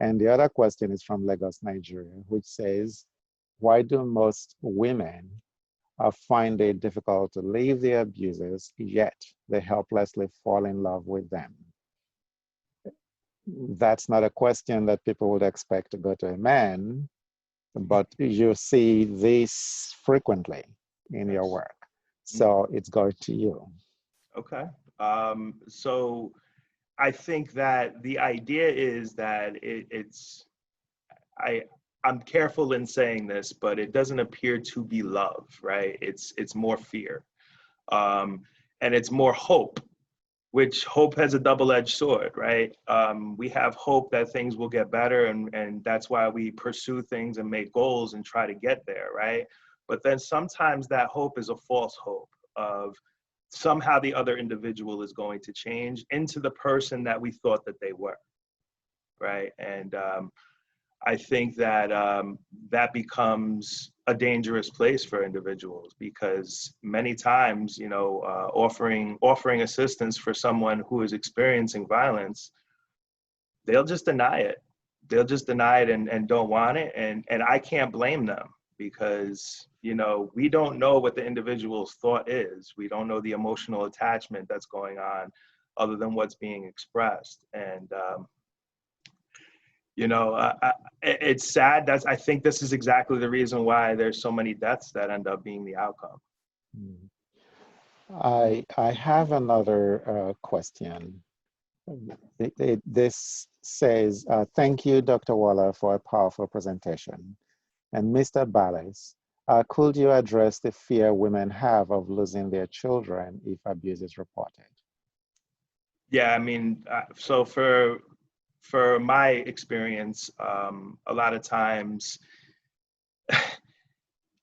And the other question is from Lagos, Nigeria, which says, why do most women find it difficult to leave their abusers, yet they helplessly fall in love with them? That's not a question that people would expect to go to a man, but you see this frequently in your work. So it's going to you. Okay. So I think that the idea is that I'm careful in saying this, but it doesn't appear to be love, right? It's more fear. And it's more hope, which hope has a double-edged sword, right? We have hope that things will get better, and that's why we pursue things and make goals and try to get there, right? But then sometimes that hope is a false hope of somehow the other individual is going to change into the person that we thought that they were, right? And I think that that becomes a dangerous place for individuals, because many times, offering assistance for someone who is experiencing violence, they'll just deny it. They'll just deny it and don't want it. And I can't blame them because, you know, we don't know what the individual's thought is. We don't know the emotional attachment that's going on other than what's being expressed. And, you know, it's sad. I think this is exactly the reason why there's so many deaths that end up being the outcome. I have another question. This says, thank you, Dr. Waller, for a powerful presentation. And Mr. Ballas, could you address the fear women have of losing their children if abuse is reported? Yeah, I mean, so for my experience, a lot of times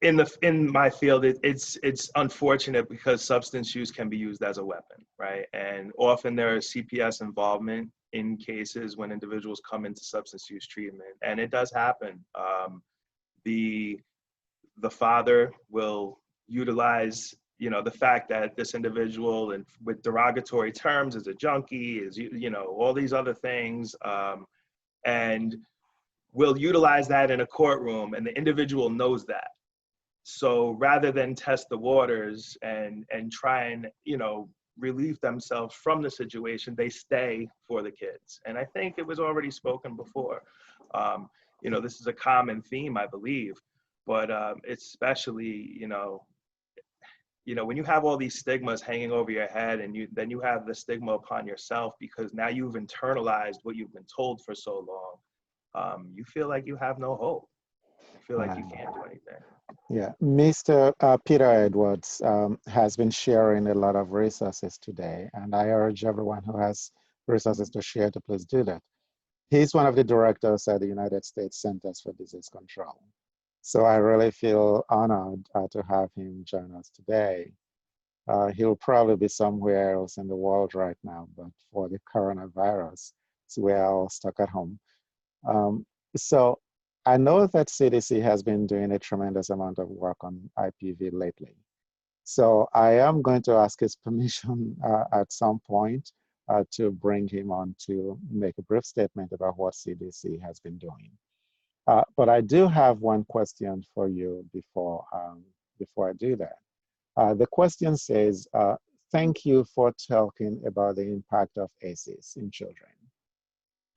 in my field, it's unfortunate because substance use can be used as a weapon, right? And often there is CPS involvement in cases when individuals come into substance use treatment, and it does happen. The father will utilize, you know, the fact that this individual, and with derogatory terms, is a junkie, is, you know, all these other things, and will utilize that in a courtroom, and the individual knows that. So rather than test the waters and try and, you know, relieve themselves from the situation, they stay for the kids. And I think it was already spoken before. You know, this is a common theme, I believe, but especially, you know, when you have all these stigmas hanging over your head, and then you have the stigma upon yourself because now you've internalized what you've been told for so long, you feel like you have no hope. You feel like you can't do anything. Yeah, Mr. Peter Edwards has been sharing a lot of resources today, and I urge everyone who has resources to share to please do that. He's one of the directors at the United States Centers for Disease Control. So I really feel honored to have him join us today. He'll probably be somewhere else in the world right now, but for the coronavirus, so we're all stuck at home. So I know that CDC has been doing a tremendous amount of work on IPV lately. So I am going to ask his permission at some point to bring him on to make a brief statement about what CDC has been doing. But I do have one question for you before I do that. The question says, thank you for talking about the impact of ACEs in children.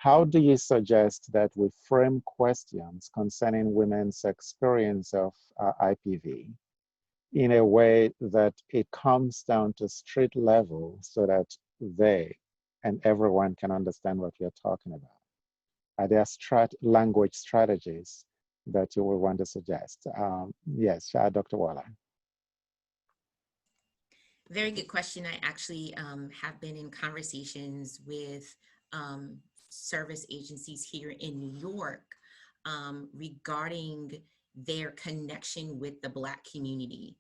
How do you suggest that we frame questions concerning women's experience of IPV in a way that it comes down to street level so that they and everyone can understand what you're talking about? Are there language strategies that you will want to suggest? Yes, Dr. Waller. Very good question. I actually have been in conversations with service agencies here in New York regarding their connection with the Black community.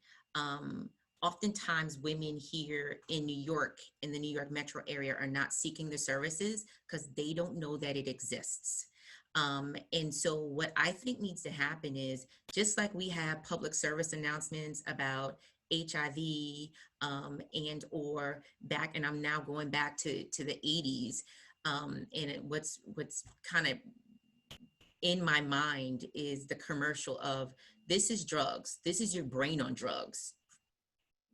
Oftentimes women here in New York, in the New York metro area, are not seeking the services because they don't know that it exists. And so what I think needs to happen is, just like we have public service announcements about HIV and or back, and I'm now going back to the 80s, and what's kind of in my mind is the commercial of, this is drugs, this is your brain on drugs.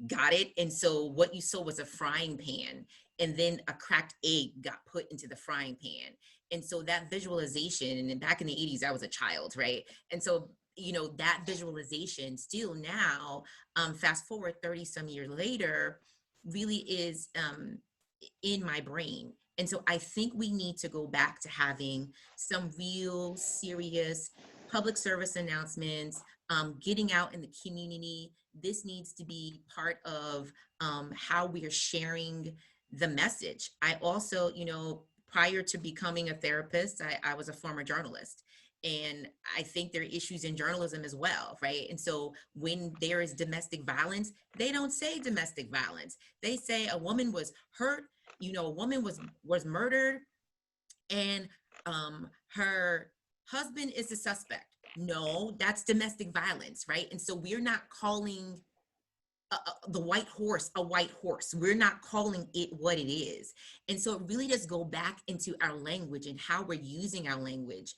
Got it? And so what you saw was a frying pan, and then a cracked egg got put into the frying pan. And so that visualization, and back in the 80s, I was a child, right? And so, you know, that visualization still now, fast forward 30 some years later, really is in my brain. And so I think we need to go back to having some real serious public service announcements, getting out in the community. This needs to be part of how we are sharing the message. I also, you know, prior to becoming a therapist, I was a former journalist. And I think there are issues in journalism as well, right? And so when there is domestic violence, they don't say domestic violence. They say a woman was hurt, you know, a woman was murdered, and her husband is the suspect. No, that's domestic violence, right? And so we're not calling the white horse a white horse. We're not calling it what it is. And so it really does go back into our language and how we're using our language.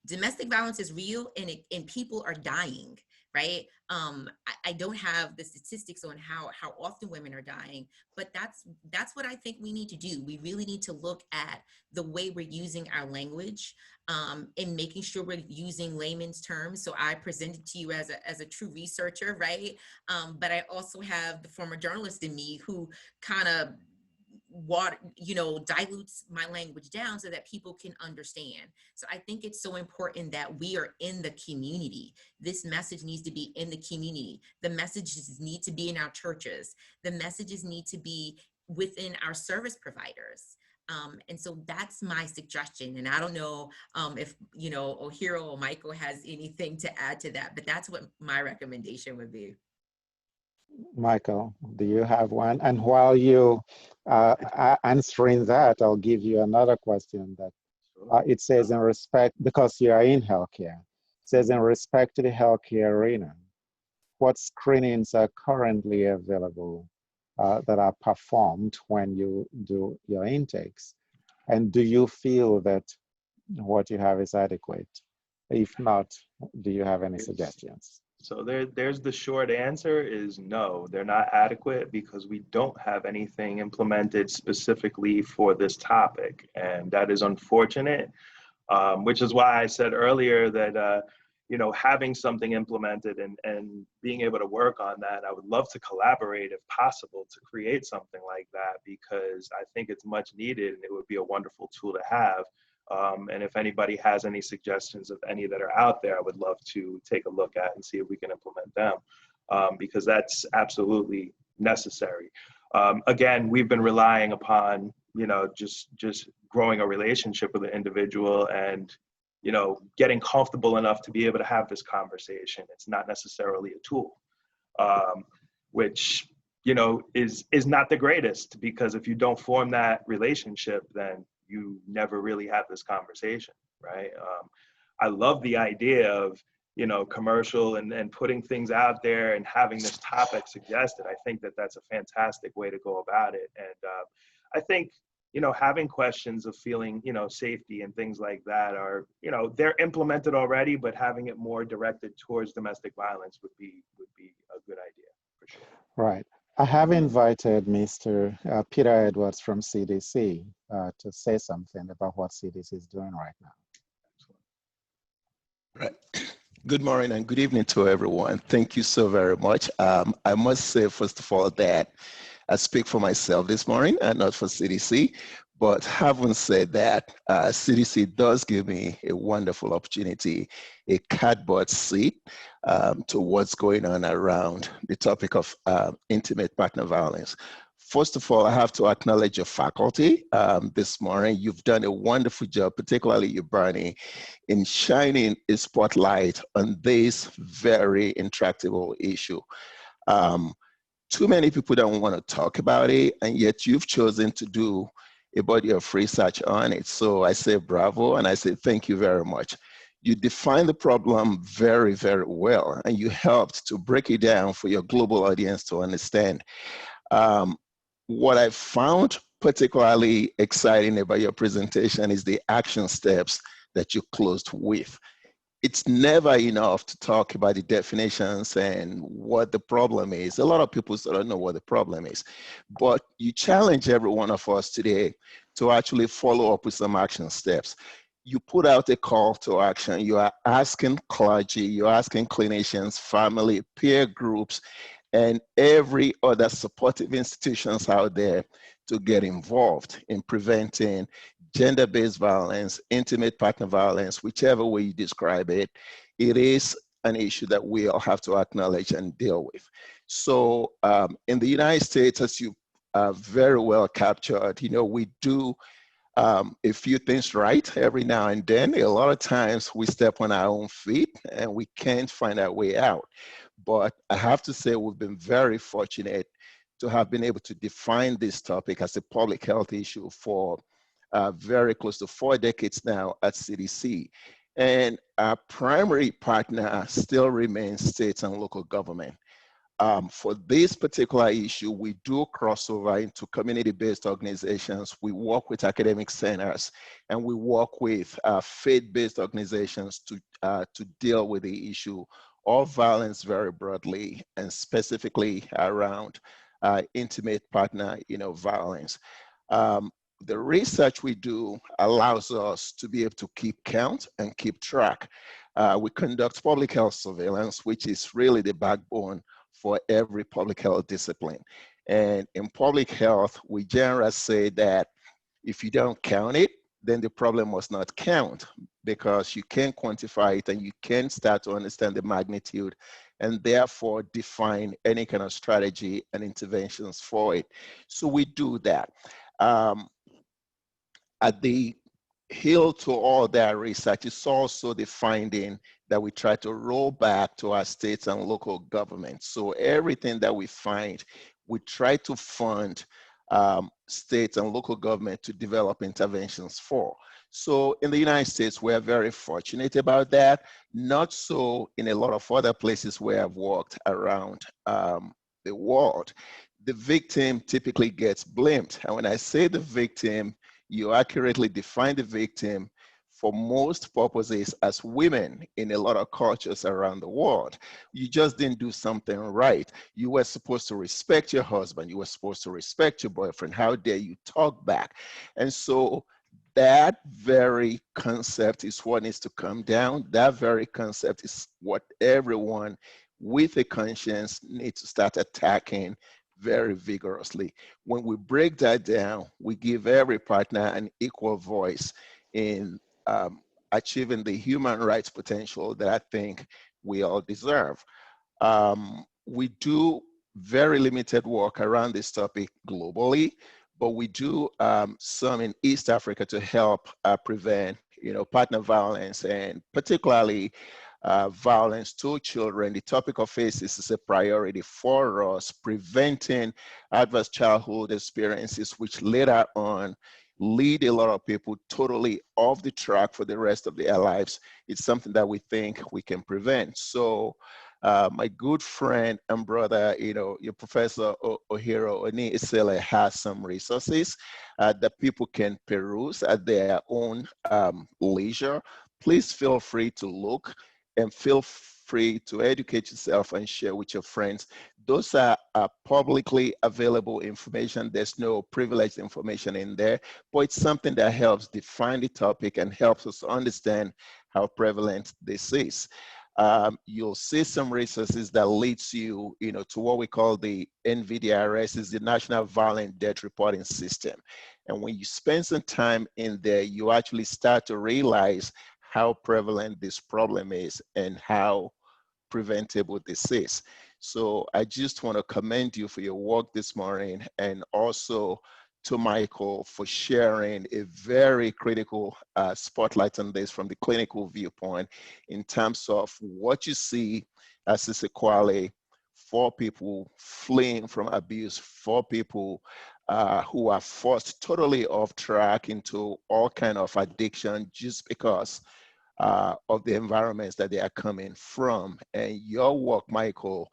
Domestic violence is real, and people are dying, right? I don't have the statistics on how often women are dying, but that's what I think we need to do. We really need to look at the way we're using our language, and making sure we're using layman's terms. So I presented to you as a true researcher, right? But I also have the former journalist in me who kind of dilutes my language down so that people can understand. So I think it's so important that we are in the community. This message needs to be in the community. The messages need to be in our churches. The messages need to be within our service providers. And so that's my suggestion. And I don't know if, Ohiro or Michael has anything to add to that, but that's what my recommendation would be. Michael, do you have one? And while you answering that, I'll give you another question that it says in respect, because you are in healthcare, it says in respect to the healthcare arena, what screenings are currently available that are performed when you do your intakes? And do you feel that what you have is adequate? If not, do you have any suggestions? So there's the short answer is no, they're not adequate because we don't have anything implemented specifically for this topic. And that is unfortunate, which is why I said earlier that, having something implemented and being able to work on that, I would love to collaborate if possible to create something like that, because I think it's much needed and it would be a wonderful tool to have. And if anybody has any suggestions of any that are out there, I would love to take a look at and see if we can implement them, because that's absolutely necessary. Again, we've been relying upon, just growing a relationship with the individual and, getting comfortable enough to be able to have this conversation. It's not necessarily a tool, which, is not the greatest, because if you don't form that relationship, then you never really have this conversation, right? I love the idea of, commercial and putting things out there and having this topic suggested. I think that that's a fantastic way to go about it. And I think, having questions of feeling, safety and things like that are, they're implemented already, but having it more directed towards domestic violence would be a good idea for sure. Right. I have invited Mr. Peter Edwards from CDC to say something about what CDC is doing right now. Right. Good morning and good evening to everyone. Thank you so very much. I must say, first of all, that I speak for myself this morning and not for CDC. But having said that, CDC does give me a wonderful opportunity, a cardboard seat to what's going on around the topic of intimate partner violence. First of all, I have to acknowledge your faculty this morning. You've done a wonderful job, particularly you, Bernie, in shining a spotlight on this very intractable issue. Too many people don't want to talk about it, and yet you've chosen to do a body of research on it. So I say bravo, and I say thank you very much. You defined the problem very, very well, and you helped to break it down for your global audience to understand. What I found particularly exciting about your presentation is the action steps that you closed with. It's never enough to talk about the definitions and what the problem is. A lot of people sort of know what the problem is, but you challenge every one of us today to actually follow up with some action steps. You put out a call to action. You are asking clergy, you're asking clinicians, family, peer groups, and every other supportive institutions out there to get involved in preventing gender-based violence, intimate partner violence, whichever way you describe it. It is an issue that we all have to acknowledge and deal with. So in the United States, as you very well captured, we do a few things right every now and then. A lot of times we step on our own feet and we can't find our way out. But I have to say we've been very fortunate to have been able to define this topic as a public health issue for very close to 4 decades now at CDC. And our primary partner still remains states and local government. For this particular issue, we do crossover into community-based organizations. We work with academic centers, and we work with faith-based organizations to deal with the issue of violence very broadly, and specifically around intimate partner, violence. The research we do allows us to be able to keep count and keep track. We conduct public health surveillance, which is really the backbone for every public health discipline. And in public health, we generally say that if you don't count it, then the problem must not count, because you can quantify it and you can start to understand the magnitude and therefore define any kind of strategy and interventions for it. So we do that. At the heel to all that research is also the finding that we try to roll back to our states and local governments. So everything that we find, we try to fund states and local government to develop interventions for. So in the United States, we're very fortunate about that. Not so in a lot of other places where I've worked around the world. The victim typically gets blamed. And when I say the victim, you accurately define the victim for most purposes as women in a lot of cultures around the world. You just didn't do something right. You were supposed to respect your husband. You were supposed to respect your boyfriend. How dare you talk back? And so that very concept is what needs to come down. That very concept is what everyone with a conscience needs to start attacking very vigorously. When we break that down, we give every partner an equal voice in achieving the human rights potential that I think we all deserve. We do very limited work around this topic globally, but we do some in East Africa to help prevent, partner violence, and particularly violence to children. The topic of ACEs is a priority for us, preventing adverse childhood experiences, which later on lead a lot of people totally off the track for the rest of their lives. It's something that we think we can prevent. So my good friend and brother, your Professor Ohiro Oni-Eseleh has some resources that people can peruse at their own leisure. Please feel free to look and feel free to educate yourself and share with your friends. Those are publicly available information. There's no privileged information in there, but it's something that helps define the topic and helps us understand how prevalent this is. You'll see some resources that leads you, to what we call the NVDRS, is the National Violent Death Reporting System. And when you spend some time in there, you actually start to realize how prevalent this problem is and how preventable this is. So I just want to commend you for your work this morning, and also to Michael for sharing a very critical spotlight on this from the clinical viewpoint in terms of what you see as a sequelae for people fleeing from abuse, for people who are forced totally off track into all kind of addiction just because of the environments that they are coming from. And your work, Michael,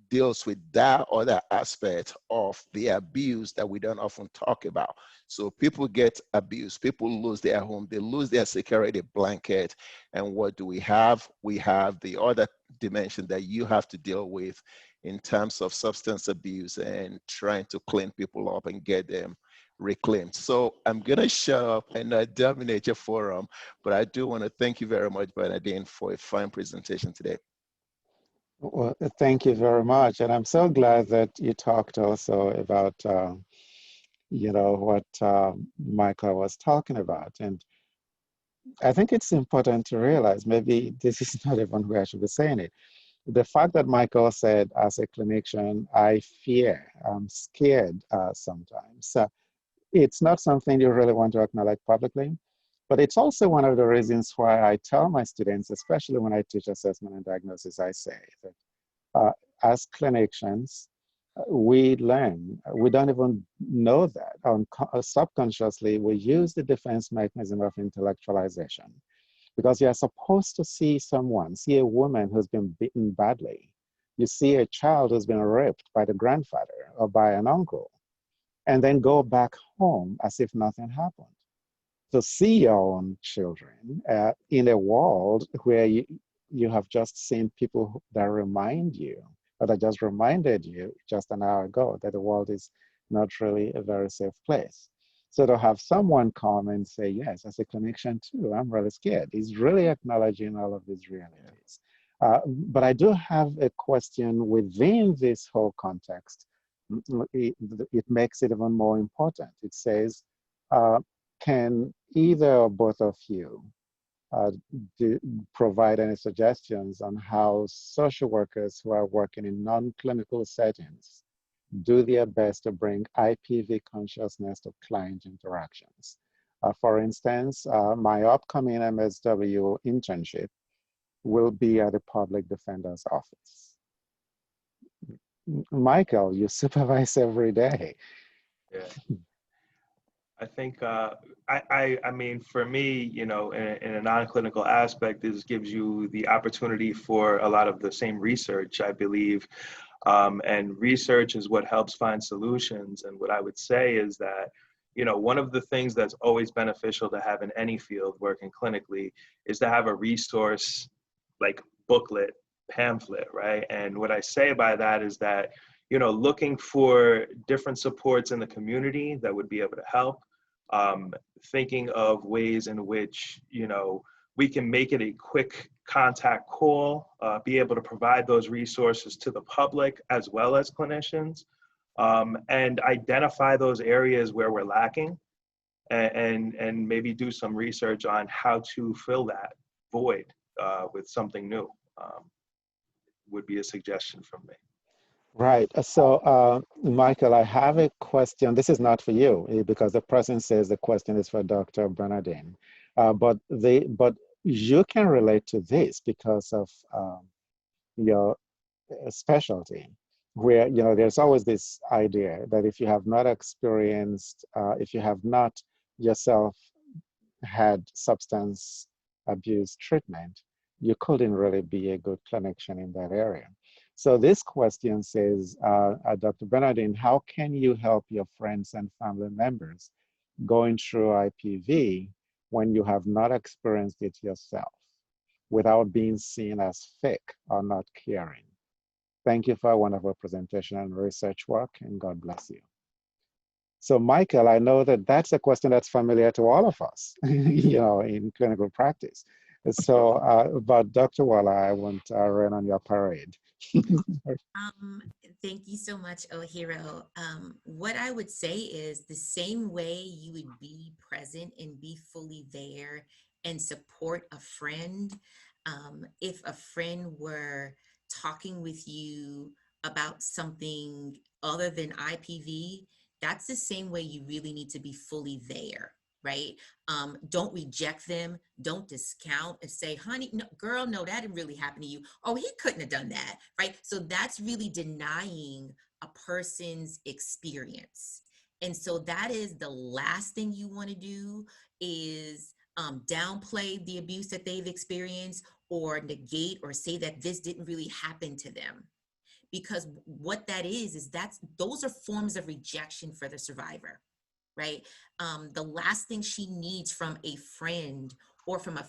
deals with that other aspect of the abuse that we don't often talk about. So people get abused, people lose their home, they lose their security blanket. And what do we have? We have the other dimension that you have to deal with in terms of substance abuse and trying to clean people up and get them reclaimed. So I'm gonna shut up and not dominate your forum, but I do want to thank you very much, Bernadine, for a fine presentation today. Well, thank you very much. And I'm so glad that you talked also about, what Michael was talking about. And I think it's important to realize, maybe this is not even where I should be saying it. The fact that Michael said, as a clinician, I fear, I'm scared sometimes. It's not something you really want to acknowledge publicly, but it's also one of the reasons why I tell my students, especially when I teach assessment and diagnosis, I say that as clinicians, we learn, we don't even know that. Subconsciously, we use the defense mechanism of intellectualization, because you're supposed to see a woman who's been beaten badly, You see a child who's been raped by the grandfather or by an uncle, and then go back home as if nothing happened. To see your own children in a world where you have just seen people that remind you, or that just reminded you just an hour ago, that the world is not really a very safe place. So to have someone come and say, yes, as a clinician too, I'm really scared, is really acknowledging all of these realities. But I do have a question within this whole context. It makes it even more important. It says, can either or both of you uh, provide any suggestions on how social workers who are working in non-clinical settings do their best to bring IPV consciousness to client interactions? For instance, my upcoming MSW internship will be at the public defender's office. Michael, you supervise every day. Yeah. I think, I mean, for me, you know, in a non-clinical aspect, this gives you the opportunity for a lot of the same research, I believe. And research is what helps find solutions. And what I would say is that, you know, one of the things that's always beneficial to have in any field working clinically is to have a resource like booklet, pamphlet, right? And what I say by that is that, you know, looking for different supports in the community that would be able to help, thinking of ways in which, you know, we can make it a quick contact call, be able to provide those resources to the public as well as clinicians, and identify those areas where we're lacking, and maybe do some research on how to fill that void with something new, would be a suggestion from me. Right. So, Michael, I have a question. This is not for you because the person says the question is for Dr. Bernadine. But you can relate to this because of your specialty, where there's always this idea that if you have not experienced, if you have not yourself had substance abuse treatment, you couldn't really be a good clinician in that area. So this question says, Dr. Bernadine, how can you help your friends and family members going through IPV when you have not experienced it yourself without being seen as fake or not caring? Thank you for a wonderful presentation and research work, and God bless you. So Michael, I know that that's a question that's familiar to all of us, in clinical practice. So, but Dr. Waller, I won't rain on your parade. Thank you so much, Ohiro. What I would say is the same way you would be present and be fully there and support a friend. If a friend were talking with you about something other than IPV, that's the same way you really need to be fully there, right? Don't reject them. Don't discount and say, honey, no, girl, no, that didn't really happen to you. Oh, he couldn't have done that, right? So that's really denying a person's experience. And so that is the last thing you want to do is downplay the abuse that they've experienced or negate or say that this didn't really happen to them. Because what that is those are forms of rejection for the survivor, right? The last thing she needs from a friend or from a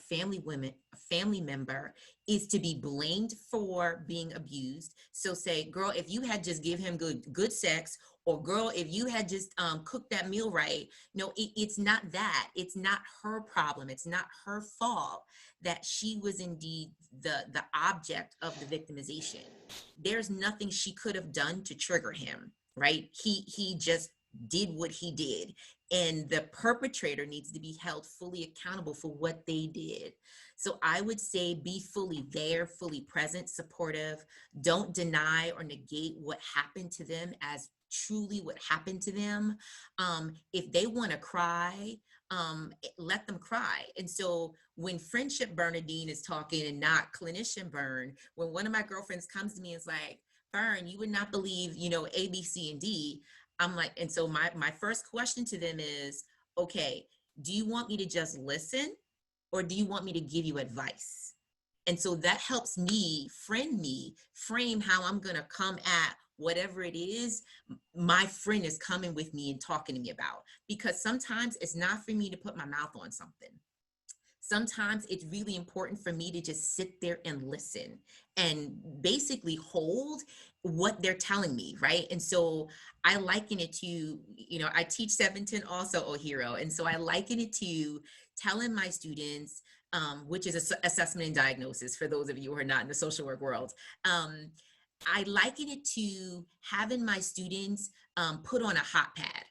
family member is to be blamed for being abused. So say, girl, if you had just give him good sex, or girl, if you had just cooked that meal right. No, it's not that. It's not her problem. It's not her fault that she was indeed the object of the victimization. There's nothing she could have done to trigger him, right? He just did what he did, and the perpetrator needs to be held fully accountable for what they did. So I would say be fully there, fully present, supportive. Don't deny or negate what happened to them as truly what happened to them. If they want to cry, let them cry. And so when friendship Bernadine is talking and not clinician Bern, when one of my girlfriends comes to me and is like, Bern, you would not believe, A, B, C, and D. I'm like, and so my first question to them is, okay, do you want me to just listen or do you want me to give you advice? And so that helps me frame how I'm going to come at whatever it is my friend is coming with me and talking to me about. Because sometimes it's not for me to put my mouth on something. Sometimes it's really important for me to just sit there and listen and basically hold what they're telling me, right? And so I liken it to, I teach 710 also, Ohiro. And so I liken it to telling my students, which is assessment and diagnosis for those of you who are not in the social work world. I liken it to having my students put on a hot pad,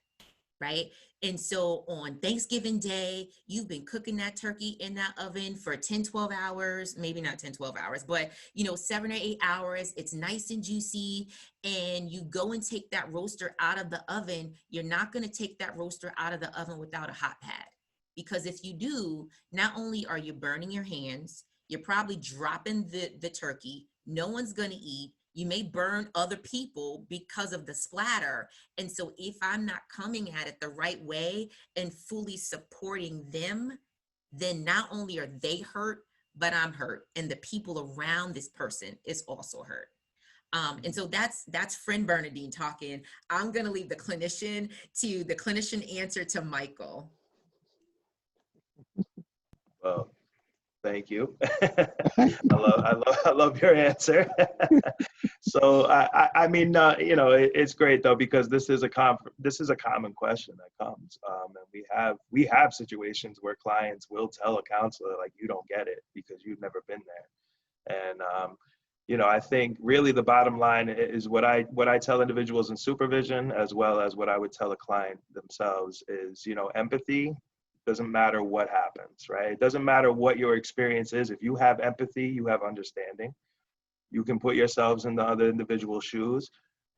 right? And so on Thanksgiving Day, you've been cooking that turkey in that oven for 10, 12 hours, maybe not 10, 12 hours, but 7 or 8 hours, it's nice and juicy. And you go and take that roaster out of the oven. You're not gonna take that roaster out of the oven without a hot pad. Because if you do, not only are you burning your hands, you're probably dropping the turkey. No one's gonna eat. You may burn other people because of the splatter. And so if I'm not coming at it the right way and fully supporting them, then not only are they hurt, but I'm hurt. And the people around this person is also hurt. And so that's friend Bernadine talking. I'm gonna leave the clinician answer to Michael. Well, thank you. I love your answer. So I mean, it's great though, because this is a common question that comes, and we have situations where clients will tell a counselor like, you don't get it because you've never been there. And I think really the bottom line is what I tell individuals in supervision, as well as what I would tell a client themselves, is empathy. Doesn't matter what happens, right? It doesn't matter what your experience is. If you have empathy, you have understanding. You can put yourselves in the other individual's shoes.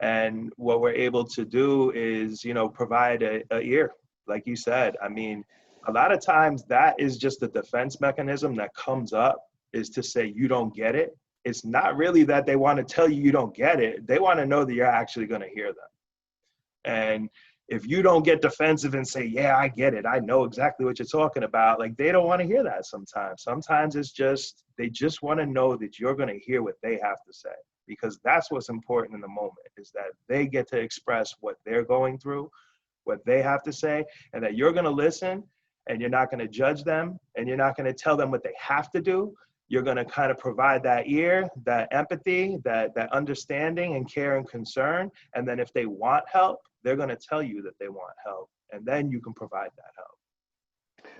And what we're able to do is, provide a ear, like you said. I mean, a lot of times that is just a defense mechanism that comes up, is to say you don't get it. It's not really that they want to tell you don't get it. They want to know that you're actually going to hear them. And if you don't get defensive and say, yeah, I get it, I know exactly what you're talking about, like, they don't want to hear that sometimes. Sometimes it's just, they just want to know that you're going to hear what they have to say, because that's what's important in the moment, is that they get to express what they're going through, what they have to say, and that you're going to listen, and you're not going to judge them, and you're not going to tell them what they have to do. You're going to kind of provide that ear, that empathy, that understanding and care and concern. And then if they want help, they're going to tell you that they want help. And then you can provide that help.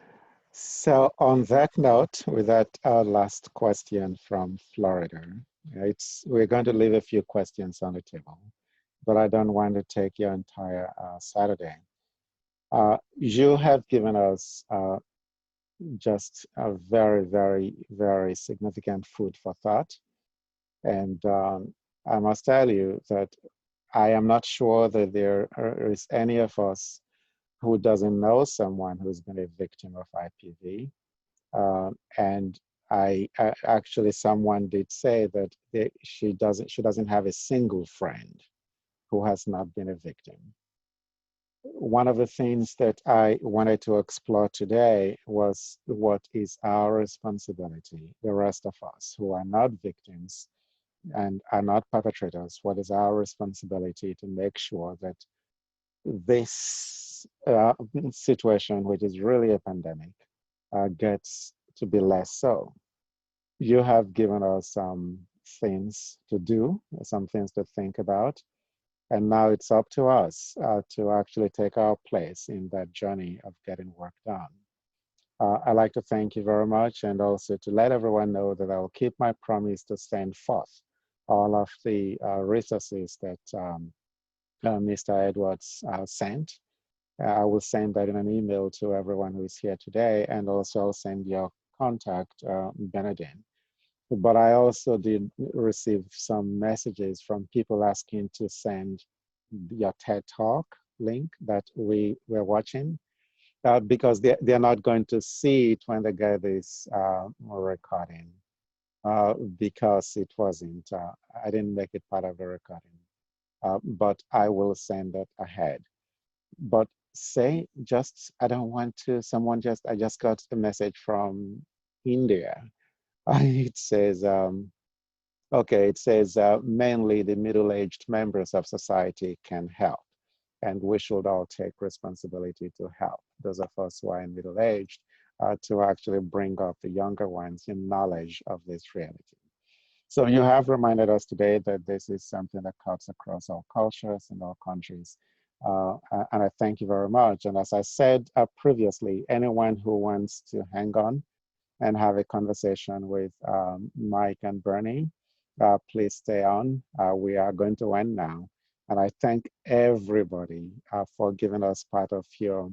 So on that note, with that last question from Florida, we're going to leave a few questions on the table, but I don't want to take your entire Saturday. You have given us just a very, very, very significant food for thought. And I must tell you that I am not sure that there is any of us who doesn't know someone who's been a victim of IPV. And actually, someone did say that she doesn't have a single friend who has not been a victim. One of the things that I wanted to explore today was what is our responsibility, the rest of us who are not victims and are not perpetrators. What is our responsibility to make sure that this situation, which is really a pandemic, gets to be less so? You have given us some things to do, some things to think about. And now it's up to us to actually take our place in that journey of getting work done. I'd like to thank you very much, and also to let everyone know that I will keep my promise to send forth all of the resources that Mr. Edwards sent. I will send that in an email to everyone who is here today, and also I'll send your contact, Bernadine. But I also did receive some messages from people asking to send your TED Talk link that we were watching, because they're not going to see it when they get this recording, because it wasn't, I didn't make it part of the recording, but I will send that ahead. But I don't want to, I just got a message from India It says, okay, it says mainly the middle-aged members of society can help, and we should all take responsibility to help those of us who are in middle aged to actually bring up the younger ones in knowledge of this reality. So you have reminded us today that this is something that cuts across all cultures and all countries. And I thank you very much. And as I said previously, anyone who wants to hang on and have a conversation with Mike and Bernie, please stay on. We are going to end now. And I thank everybody for giving us part of your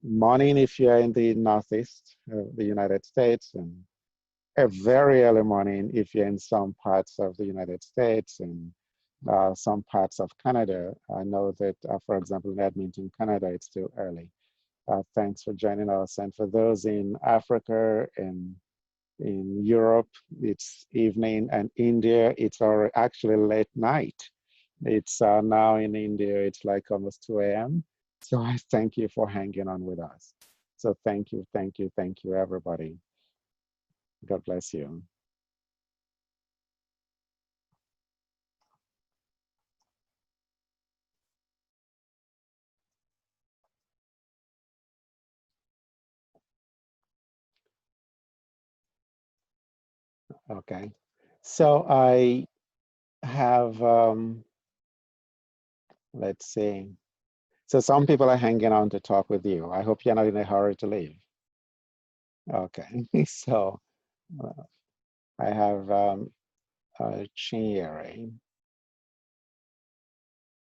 morning if you're in the Northeast of the United States, and a very early morning if you're in some parts of the United States and some parts of Canada. I know that, for example, in Edmonton, Canada, it's still early. Thanks for joining us. And for those in Africa and in Europe, it's evening, and India, it's actually late night. It's now in India, it's like almost 2 a.m. So I thank you for hanging on with us. So thank you, thank you, thank you, everybody. God bless you. Okay. So I have, let's see. So some people are hanging on to talk with you. I hope you're not in a hurry to leave. Okay. So I have Chinyere.